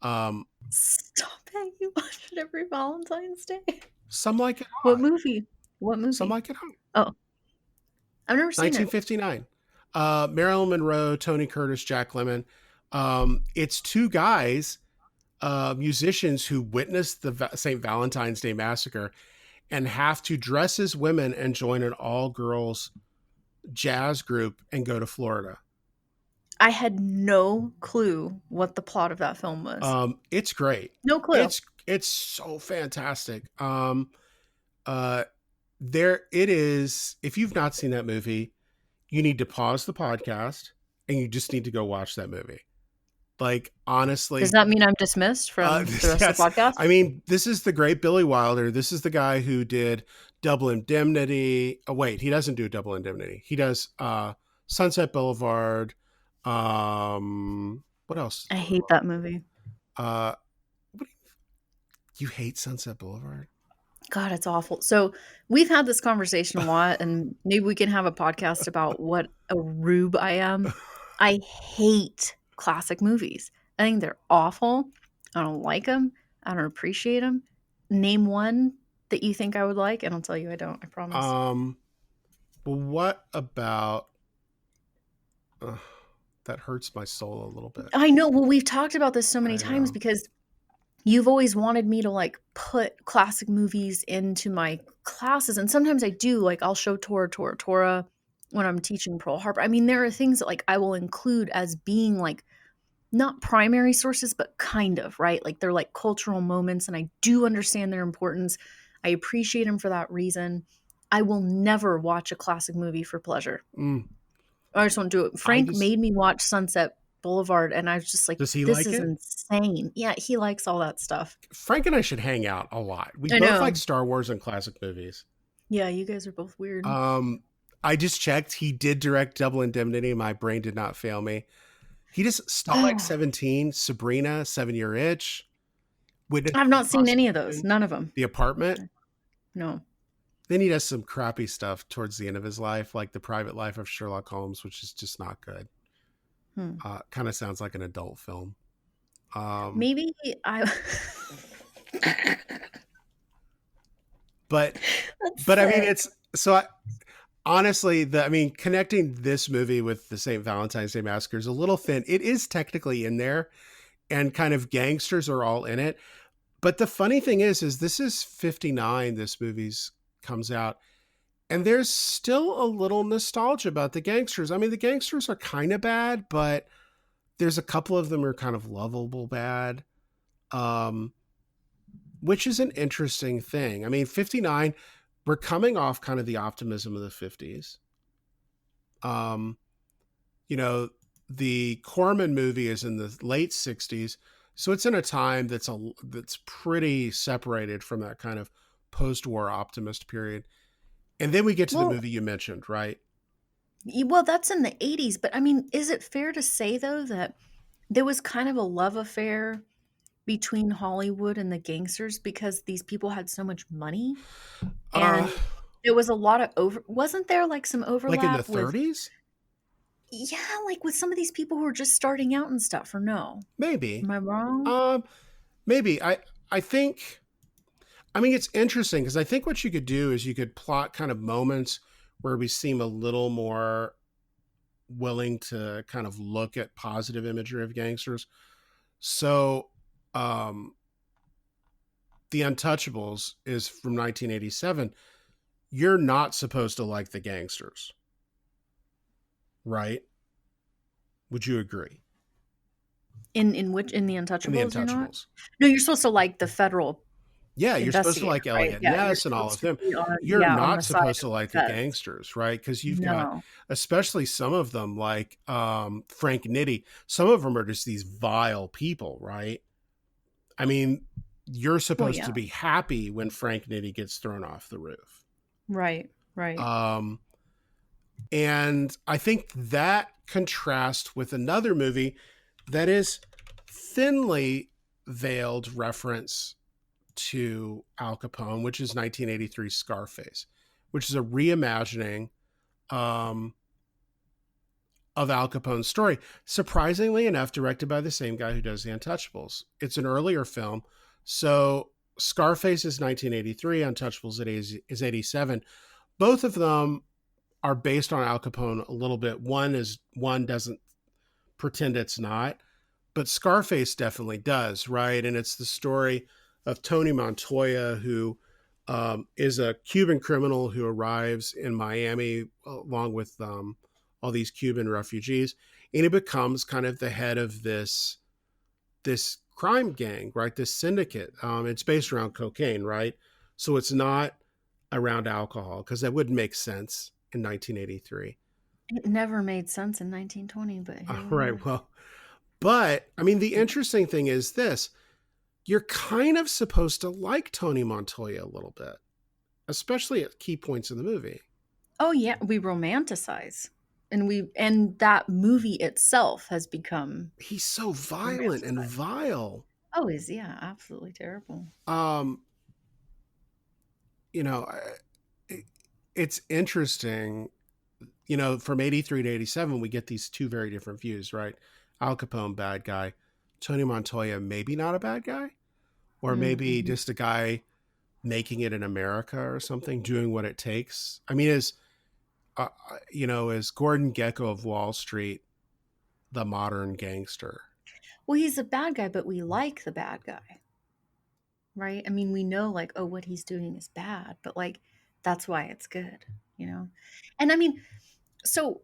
Stop it! You watch it every Valentine's Day. Some Like It What Hot. movie? What movie? Some Like It Hot. Oh, I've never seen it. 1959. Marilyn Monroe, Tony Curtis, Jack Lemmon. It's two guys, musicians who witnessed the St. Valentine's Day Massacre and have to dress as women and join an all-girls jazz group and go to Florida. I had no clue what the plot of that film was. It's great. No clue. It's so fantastic. there it is. If you've not seen that movie, you need to pause the podcast and you just need to go watch that movie. Like, Does honestly, that mean I'm dismissed from the rest of the yes. podcast? I mean, this is the great Billy Wilder. This is the guy who did Double Indemnity. Oh, wait, he doesn't do Double Indemnity. He does Sunset Boulevard. What else? I hate that movie. Uh, what do you hate Sunset Boulevard? God, it's awful. So we've had this conversation a lot, and maybe we can have a podcast about what a rube I am. I hate classic movies. I think they're awful. I don't like them. I don't appreciate them. Name one that you think I would like, and I'll tell you I don't. I promise. Um, well, what about that hurts my soul a little bit. I know. Well, we've talked about this so many I times know. because you've always wanted me to like put classic movies into my classes, and sometimes I do. Like I'll show Tora when I'm teaching Pearl Harbor. I mean, there are things that like I will include as being like not primary sources, but kind of, right? Like they're like cultural moments, and I do understand their importance. I appreciate them for that reason. I will never watch a classic movie for pleasure. Mm, I just won't do it. I Frank just made me watch Sunset Boulevard, and I was just like, does he this like is it? insane. Yeah, he likes all that stuff. Frank and I should hang out a lot. We I both like know. Star Wars and classic movies. Yeah, you guys are both weird. I just checked. He did direct Double Indemnity. My brain did not fail me. He just Stall Like I've 17, Sabrina, 7-Year Itch, Witness to not seen any of those. Prosecution, None of them. The Apartment. No. Then he does some crappy stuff towards the end of his life, like The Private Life of Sherlock Holmes, which is just not good. Hmm. Kind of sounds like an adult film. Um, Maybe I. but That's but I mean, sick. it's so. Honestly, I mean, connecting this movie with the St. Valentine's Day Massacre is a little thin. It is technically in there, and kind of gangsters are all in it. But the funny thing is this is 59. This movie's comes out, and there's still a little nostalgia about the gangsters. I mean, the gangsters are kind of bad, but there's a couple of them are kind of lovable bad, um, which is an interesting thing. I mean, 59. We're coming off kind of the optimism of the 50s. Um, you know, the Corman movie is in the late 60s, so it's in a time that's pretty separated from that kind of post-war optimist period. And then we get to the Well, movie you mentioned, right? well, that's in the 80s. But I mean, is it fair to say, though, that there was kind of a love affair between Hollywood and the gangsters because these people had so much money? Uh, And there was a lot of wasn't there like some like in the overlap with, 30s, yeah, like with some of these people who were just starting out and stuff, or no? maybe. Am I wrong? Um, maybe. I think. I mean, it's interesting because I think what you could do is you could plot kind of moments where we seem a little more willing to kind of look at positive imagery of gangsters. So, um, The Untouchables is from 1987. You're not supposed to like the gangsters, right? Would you agree? In the In The Untouchables, you're not? Untouchables. No, you're supposed to like the federal Yeah, you're supposed to investigator, like right? Elliot Yeah, you're Ness and all supposed of to them. be on, You're yeah, on not the side supposed of to like the the feds. gangsters, right? Because you've got, No. especially some of them, like Frank Nitti, some of them are just these vile people, right? I mean, you're Well, supposed yeah. to be happy when Frank Nitti gets thrown off the roof. Right, right. Um, and I think that contrasts with another movie that is thinly veiled reference to Al Capone, which is 1983 Scarface, which is a reimagining um, of Al Capone's story. Surprisingly enough, directed by the same guy who does The Untouchables. It's an earlier film. So Scarface is 1983, Untouchables is 87. Both of them are based on Al Capone a little bit. One doesn't pretend it's not, but Scarface definitely does, right? And it's the story of Tony Montoya, who is a Cuban criminal who arrives in Miami along with all these Cuban refugees, and he becomes kind of the head of this crime gang, right? This syndicate. It's based around cocaine, right? So it's not around alcohol because that wouldn't make sense in 1983. It never made sense in 1920, but here we Right. are. Well, but I mean, the interesting thing is this: you're kind of supposed to like Tony Montoya a little bit, especially at key points in the movie. Oh yeah, we romanticize. And that movie itself has become He's so violent and romanticized. vile. Oh, is yeah, absolutely terrible. Um, you know, it, it's interesting. You know, from 83 to 87, we get these two very different views, right? Al Capone, bad guy. Tony Montoya, maybe not a bad guy, or maybe Mm-hmm. just a guy making it in America or something, doing what it takes. I mean, is Gordon Gekko of Wall Street the modern gangster? Well, he's a bad guy, but we like the bad guy, right? I mean, we know like, oh, what he's doing is bad, but like that's why it's good, you know? And I mean, so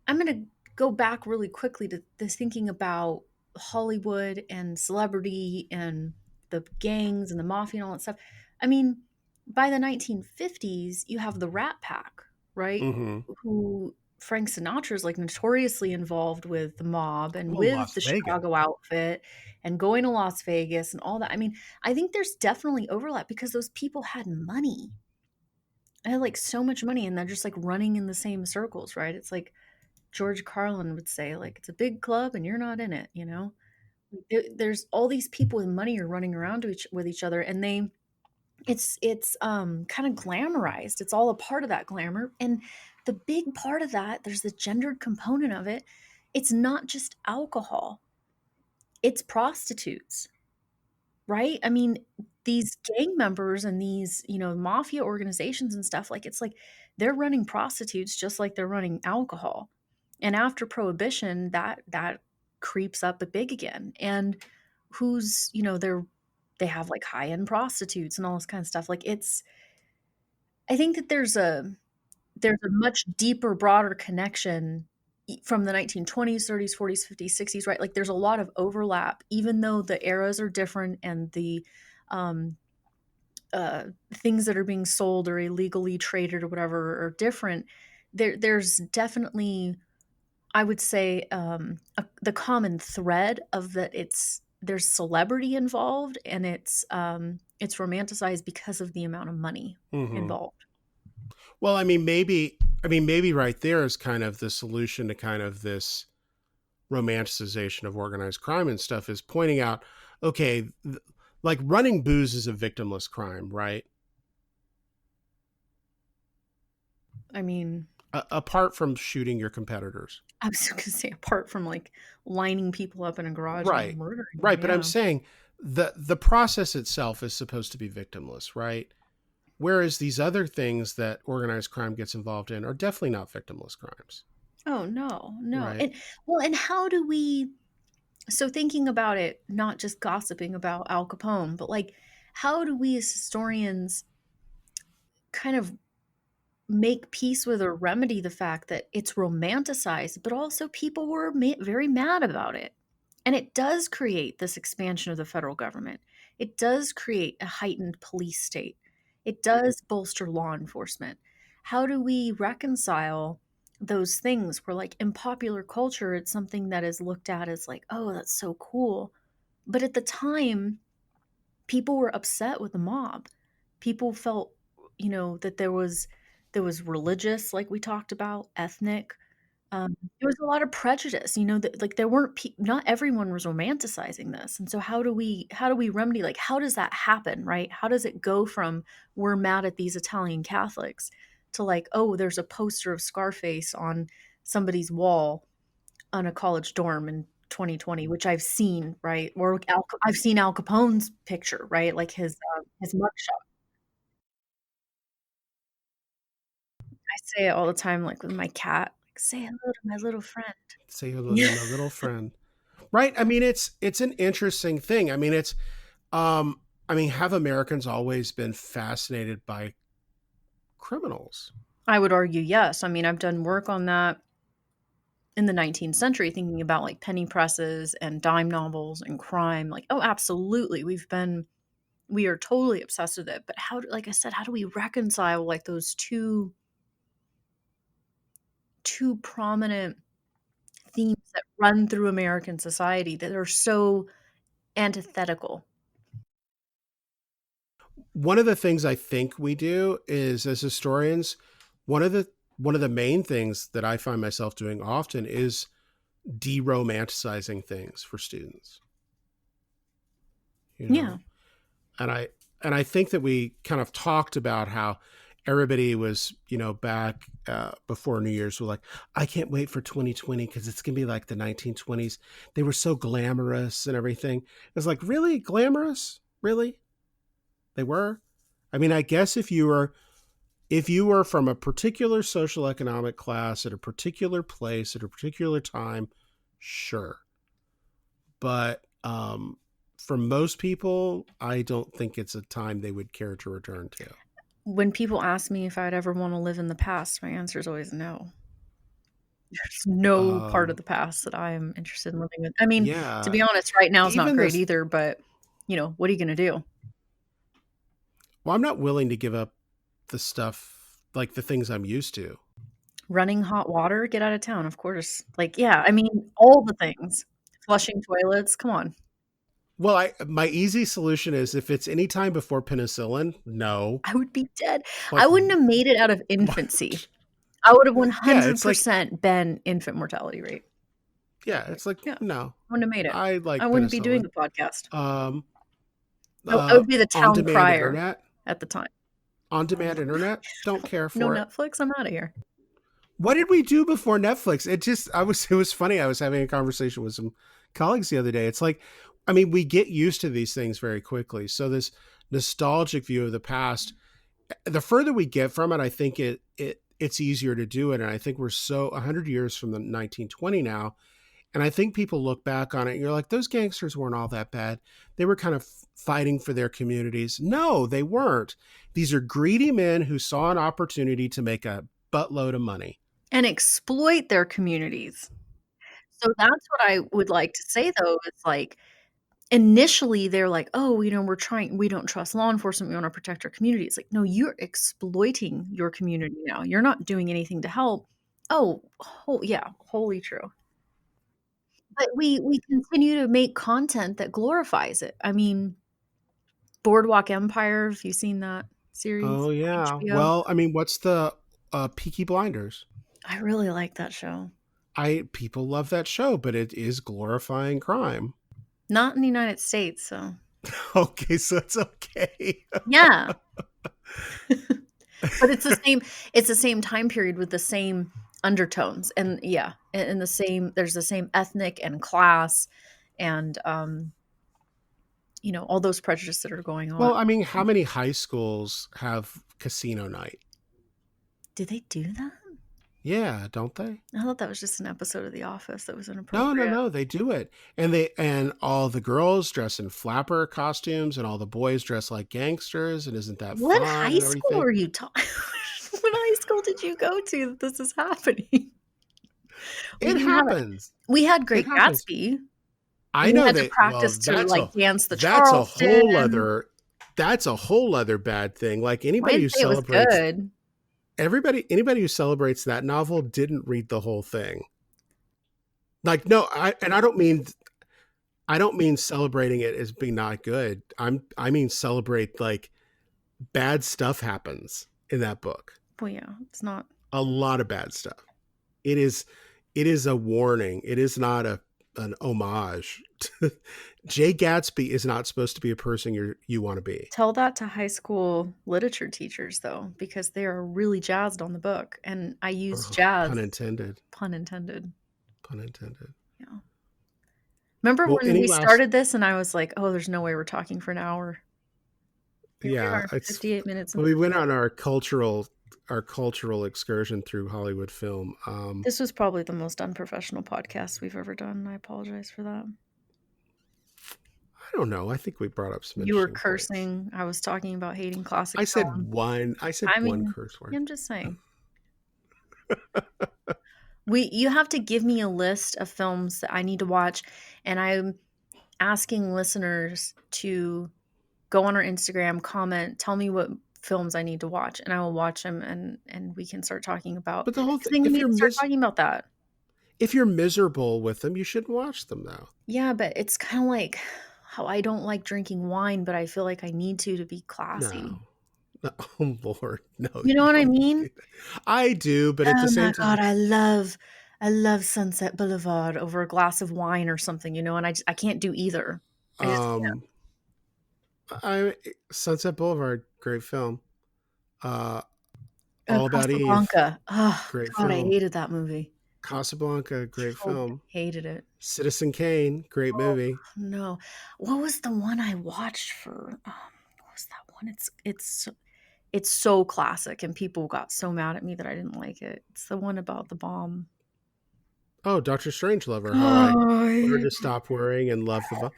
I'm going to go back really quickly to this thinking about Hollywood and celebrity and the gangs and the mafia and all that stuff. I mean, by the 1950s, you have the Rat Pack, right? Mm-hmm. Who Frank Sinatra's like notoriously involved with the mob and Well, with Las the Vegas. Chicago outfit and going to Las Vegas and all that. I mean, I think there's definitely overlap because those people had money. I had like so much money and they're just like running in the same circles, right? It's like George Carlin would say, like, it's a big club and you're not in it, you know? There's all these people with money are running around with each other and it's kind of glamorized. It's all a part of that glamour. And the big part of that, there's the gendered component of it. It's not just alcohol, it's prostitutes, right? I mean, these gang members and these, mafia organizations and stuff, like it's like they're running prostitutes just like they're running alcohol. And after prohibition, that creeps up a big again. And they have like high-end prostitutes and all this kind of stuff. Like I think that there's a much deeper, broader connection from the 1920s, 30s, 40s, 50s, 60s, right? Like there's a lot of overlap, even though the eras are different and the um, things that are being sold or illegally traded or whatever are different. There's definitely, I would say, the common thread of that there's celebrity involved and it's romanticized because of the amount of money Mm-hmm. involved. Well, I mean, maybe right there is kind of the solution to kind of this romanticization of organized crime and stuff is pointing out, okay, like running booze is a victimless crime, right? I mean, Apart from shooting your competitors. I was gonna say apart from like lining people up in a garage and Right. murdering them, Right, but I'm yeah. saying the process itself is supposed to be victimless, right? Whereas these other things that organized crime gets involved in are definitely not victimless crimes, Oh no, no. right? And how do we so thinking about it, not just gossiping about Al Capone, but like how do we as historians kind of make peace with or remedy the fact that it's romanticized, but also people were very mad about it. And it does create this expansion of the federal government. It does create a heightened police state. It does bolster law enforcement. How do we reconcile those things where, like, in popular culture, it's something that is looked at as, like, oh, that's so cool. But at the time, people were upset with the mob. People felt, that there was religious, like we talked about, ethnic. There was a lot of prejudice, that like there weren't not everyone was romanticizing this. And so how do we remedy like how does that happen, right? How does it go from we're mad at these Italian Catholics to like, oh, there's a poster of Scarface on somebody's wall on a college dorm in 2020, which I've seen, right? Or I've seen Al Capone's picture, right? Like his mugshot. I say it all the time, like with my cat, like, "Say hello to my little friend." Say hello to Yeah. my little friend. Right? I mean, it's an interesting thing. Um have Americans always been fascinated by criminals? I would argue yes. I mean, I've done work on that in the 19th century, thinking about like penny presses and dime novels and crime. Like, oh, absolutely. We've been we are totally obsessed with it. But like I said, how do we reconcile like those two prominent themes that run through American society that are so antithetical? One of the things I think we do is, as historians, one of the one of the main things that I find myself doing often is de-romanticizing things for students. You Yeah. know, and I think that we kind of talked about how everybody was, back before New Year's, were like, I can't wait for 2020 because it's gonna be like the 1920s. They were so glamorous and everything. It was like, really glamorous, really? They were. I mean, I guess if you were from a particular social economic class at a particular place at a particular time, sure. But for most people, I don't think it's a time they would care to return to. When people ask me if I'd ever want to live in the past, my answer is always no. There's no part of Um, the past that I am interested in living with. I mean, to yeah, be honest, right now is not even great this. either, but what are you going to do? Well, I'm not willing to give up the stuff like the things I'm used to. Running hot water, get out of town, of course. Like, yeah, I mean, all the things. Flushing toilets, come on. Well, my easy solution is if it's any time before penicillin, no. I would be dead. Like, I wouldn't have made it out of infancy. I would have yeah, it's like, 100% been infant mortality rate. yeah, it's like, Yeah, no, wouldn't have made it. I I like wouldn't be doing penicillin. the podcast. Um, I would be the on town demand crier internet, at the time. on demand internet, don't care No for it. Netflix, I'm out of here. What did we do before Netflix? It was funny. I was having a conversation with some colleagues the other day. It's like, I mean, we get used to these things very quickly. So this nostalgic view of the past, the further we get from it, I think it's easier to do it. And I think we're so 100 years from the 1920 now. And I think people look back on it and you're like, those gangsters weren't all that bad. They were kind of fighting for their communities. No, they weren't. These are greedy men who saw an opportunity to make a buttload of money. And exploit their communities. So that's what I would like to say, though. It's like, initially, they're like, "Oh, we don't trust law enforcement. We wanna protect our community." It's like, "No, you're exploiting your community now. You're not doing anything to help." Oh, yeah, wholly true. But we continue to make content that glorifies it. I mean, Boardwalk Empire, have you seen that series Oh on yeah. HBO? Well, I mean, what's the Peaky Blinders? I really like that show. I People love that show, but it is glorifying crime. Not in the United States, so Okay, so it's okay. yeah. But it's the same time period with the same undertones, and yeah, and there's the same ethnic and class and, all those prejudices that are going on. Well, I mean, how many high schools have casino night? Did they do that? Yeah, don't they? I thought that was just an episode of The Office that was No, no, inappropriate. no, they do it. And all the girls dress in flapper costumes and all the boys dress like gangsters, and isn't that What fun high and school everything? are you talking? What high school did you go to that this is happening? We It didn't have it. happens. We had It Great happens. Gatsby, I and we know had to that. Well, practice to, like, dance the that's a whole Charleston. other that's a whole other bad thing. Like Well, I anybody didn't who say it was celebrates good. anybody who celebrates that novel didn't read the whole thing. Like no, I don't mean celebrating it as being not good. I mean celebrate like bad stuff happens in that book. Well, yeah, it's not. A lot of bad stuff. It is a warning. It is not an homage. Jay Gatsby is not supposed to be a person you want to be. Tell that to high school literature teachers, though, because they are really jazzed on the book, and I use Pun jazz, intended. pun intended. Pun intended. Yeah. Remember Well, when any we last? started this and I was like, "Oh, there's no way we're talking for an hour." Here we Yeah, are, it's. 58 minutes Well, into we the went show. on our cultural excursion through Hollywood film. This was probably the most unprofessional podcast we've ever done. I apologize for that. I don't know. I think we brought up some You were interesting points. cursing. I was talking about hating classic I said film. one. I said I one mean, curse word. I'm just saying. You have to give me a list of films that I need to watch, and I'm asking listeners to go on our Instagram, comment, tell me what films I need to watch, and I will watch them, and we can start talking about But the whole because thing, then you need to start talking about that. if you're miserable with them, you shouldn't watch them though. Yeah, but it's kind of like how I don't like drinking wine, but I feel like I need to be classy. No. No, oh Lord, no, You know you what I don't mean? do that. I do, but at the Oh same my god, time, I love Sunset Boulevard over a glass of wine or something, and I can't do either. I just can't. um, I Sunset Boulevard, great film. Uh, Oh, All About Eve, Casablanca. Oh great god, I film. hated that movie. Casablanca, great Oh, film. hated it. Citizen Kane, great Oh, movie. no. What was the one I watched for, what was that one? It's so classic, and people got so mad at me that I didn't like it. It's the one about the bomb. Oh, Doctor Strangelover, how I Oh, learned to stop worrying and love the. that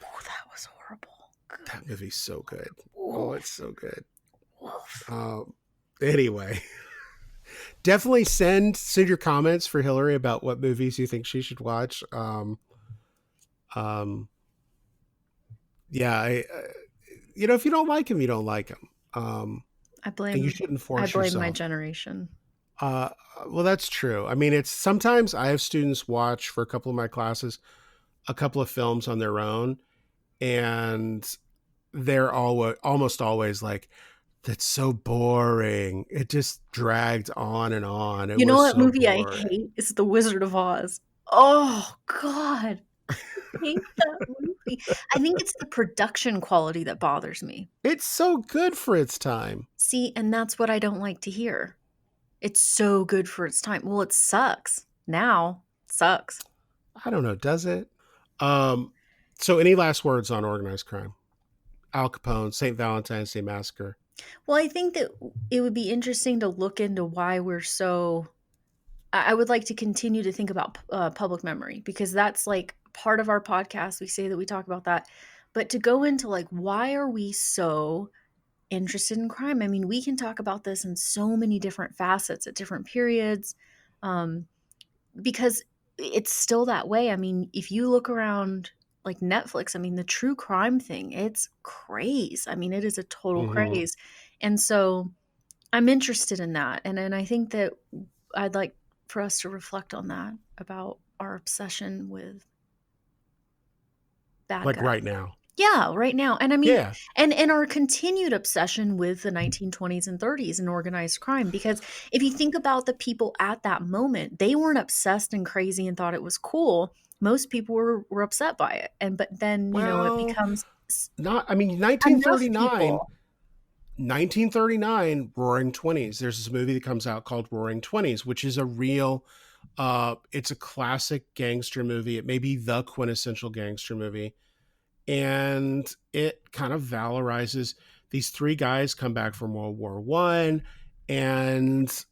was horrible. That movie's so good. Oh, Oof, it's so good. oof. Um, anyway, definitely send your comments for Hillary about what movies you think she should watch. Um, yeah, if you don't like him, you don't like him, I and you blame shouldn't I force blame my yourself. generation. Uh, well, that's true. I mean, it's sometimes I have students watch for a couple of my classes a couple of films on their own, and they're almost always like, "That's so boring. It just dragged on and on. It You know was what so movie I boring." hate? It's The Wizard of Oz. Oh god, I hate that movie. I think it's the production quality that bothers me. It's so good for its time. See, and that's what I don't like to hear. It's so good for its time. Well, it sucks. Now, it sucks. I don't know, does it? Um, so any last words on organized crime? Al Capone, St. Valentine's Day Massacre. Well, I think that it would be interesting to look into why we're so I would like to continue to think about public memory because that's like part of our podcast. We say that we talk about that, but to go into like why are we so interested in crime? I mean, we can talk about this in so many different facets at different periods, um, because it's still that way. I mean, if you look around like Netflix, I mean, the true crime thing, it's craze. I mean, it is a total Mm-hmm. craze, and so I'm interested in that, and I think that I'd like for us to reflect on that about our obsession with bad Like guys. right now. Yeah, right now. And I mean, Yeah. and our continued obsession with the 1920s and 30s and organized crime because if you think about the people at that moment, they weren't obsessed and crazy and thought it was cool. Most people were upset by it. And but then, it Well, becomes not. I mean, enough 1939. people. 1939, Roaring Twenties. There's this movie that comes out called Roaring Twenties, which is a real, it's a classic gangster movie. It may be the quintessential gangster movie. And it kind of valorizes these three guys come back from World War One, and,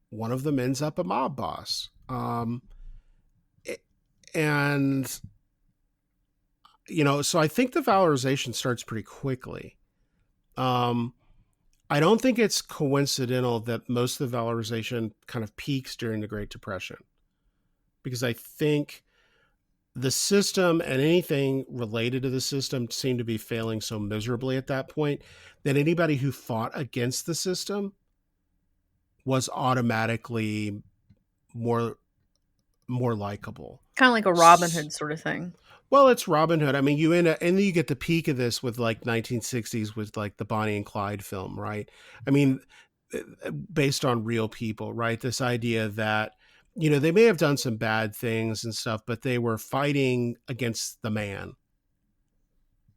one of them ends up a mob boss. It- and, so I think the valorization starts pretty quickly. Um, I don't think it's coincidental that most of the valorization kind of peaks during the Great Depression, because I think the system and anything related to the system seemed to be failing so miserably at that point that anybody who fought against the system was automatically more more likable. Kind of like a Robin Hood sort of thing. Well, it's Robin Hood. I mean, and then you get the peak of this with like 1960s with like the Bonnie and Clyde film, right? I mean, based on real people, right? This idea that, they may have done some bad things and stuff, but they were fighting against the man.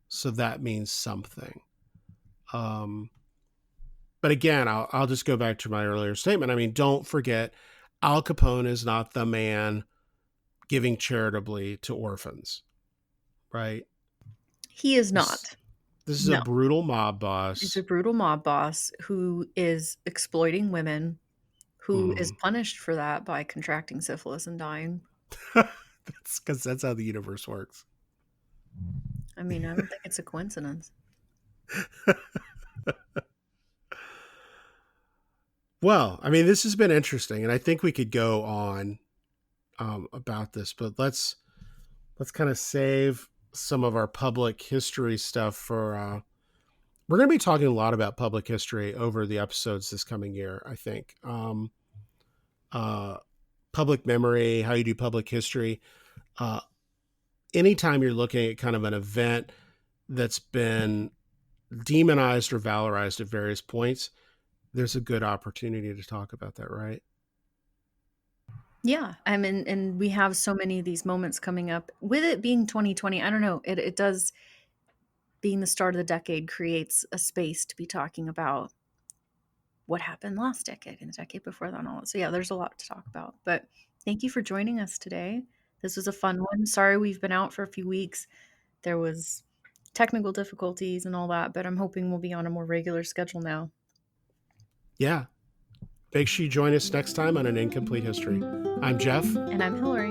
So that means something. Um, but again, I'll just go back to my earlier statement. I mean, don't forget, Al Capone is not the man giving charitably to orphans, right? He is This not. this is a No. brutal mob It's a boss. brutal mob boss who is exploiting women, who is Mm. punished for that by contracting syphilis and dying. That's because that's how the universe works. I mean, I don't think it's a coincidence. Well, I mean, this has been interesting, and I think we could go on about this, but let's kind of save some of our public history stuff for We're going to be talking a lot about public history over the episodes this coming year, I think. Uh, Public memory, how you do public history. Uh, Anytime you're looking at kind of an event that's been demonized or valorized at various points, there's a good opportunity to talk about that, right? Yeah, I mean, and we have so many of these moments coming up. With it being 2020, I don't know, it does, being the start of the decade, creates a space to be talking about what happened last decade and the decade before that and all that. So yeah, there's a lot to talk about. But thank you for joining us today. This was a fun one. Sorry we've been out for a few weeks. There was technical difficulties and all that, but I'm hoping we'll be on a more regular schedule now. Yeah. Make sure you join us next time on An Incomplete History. I'm Jeff. And I'm Hillary.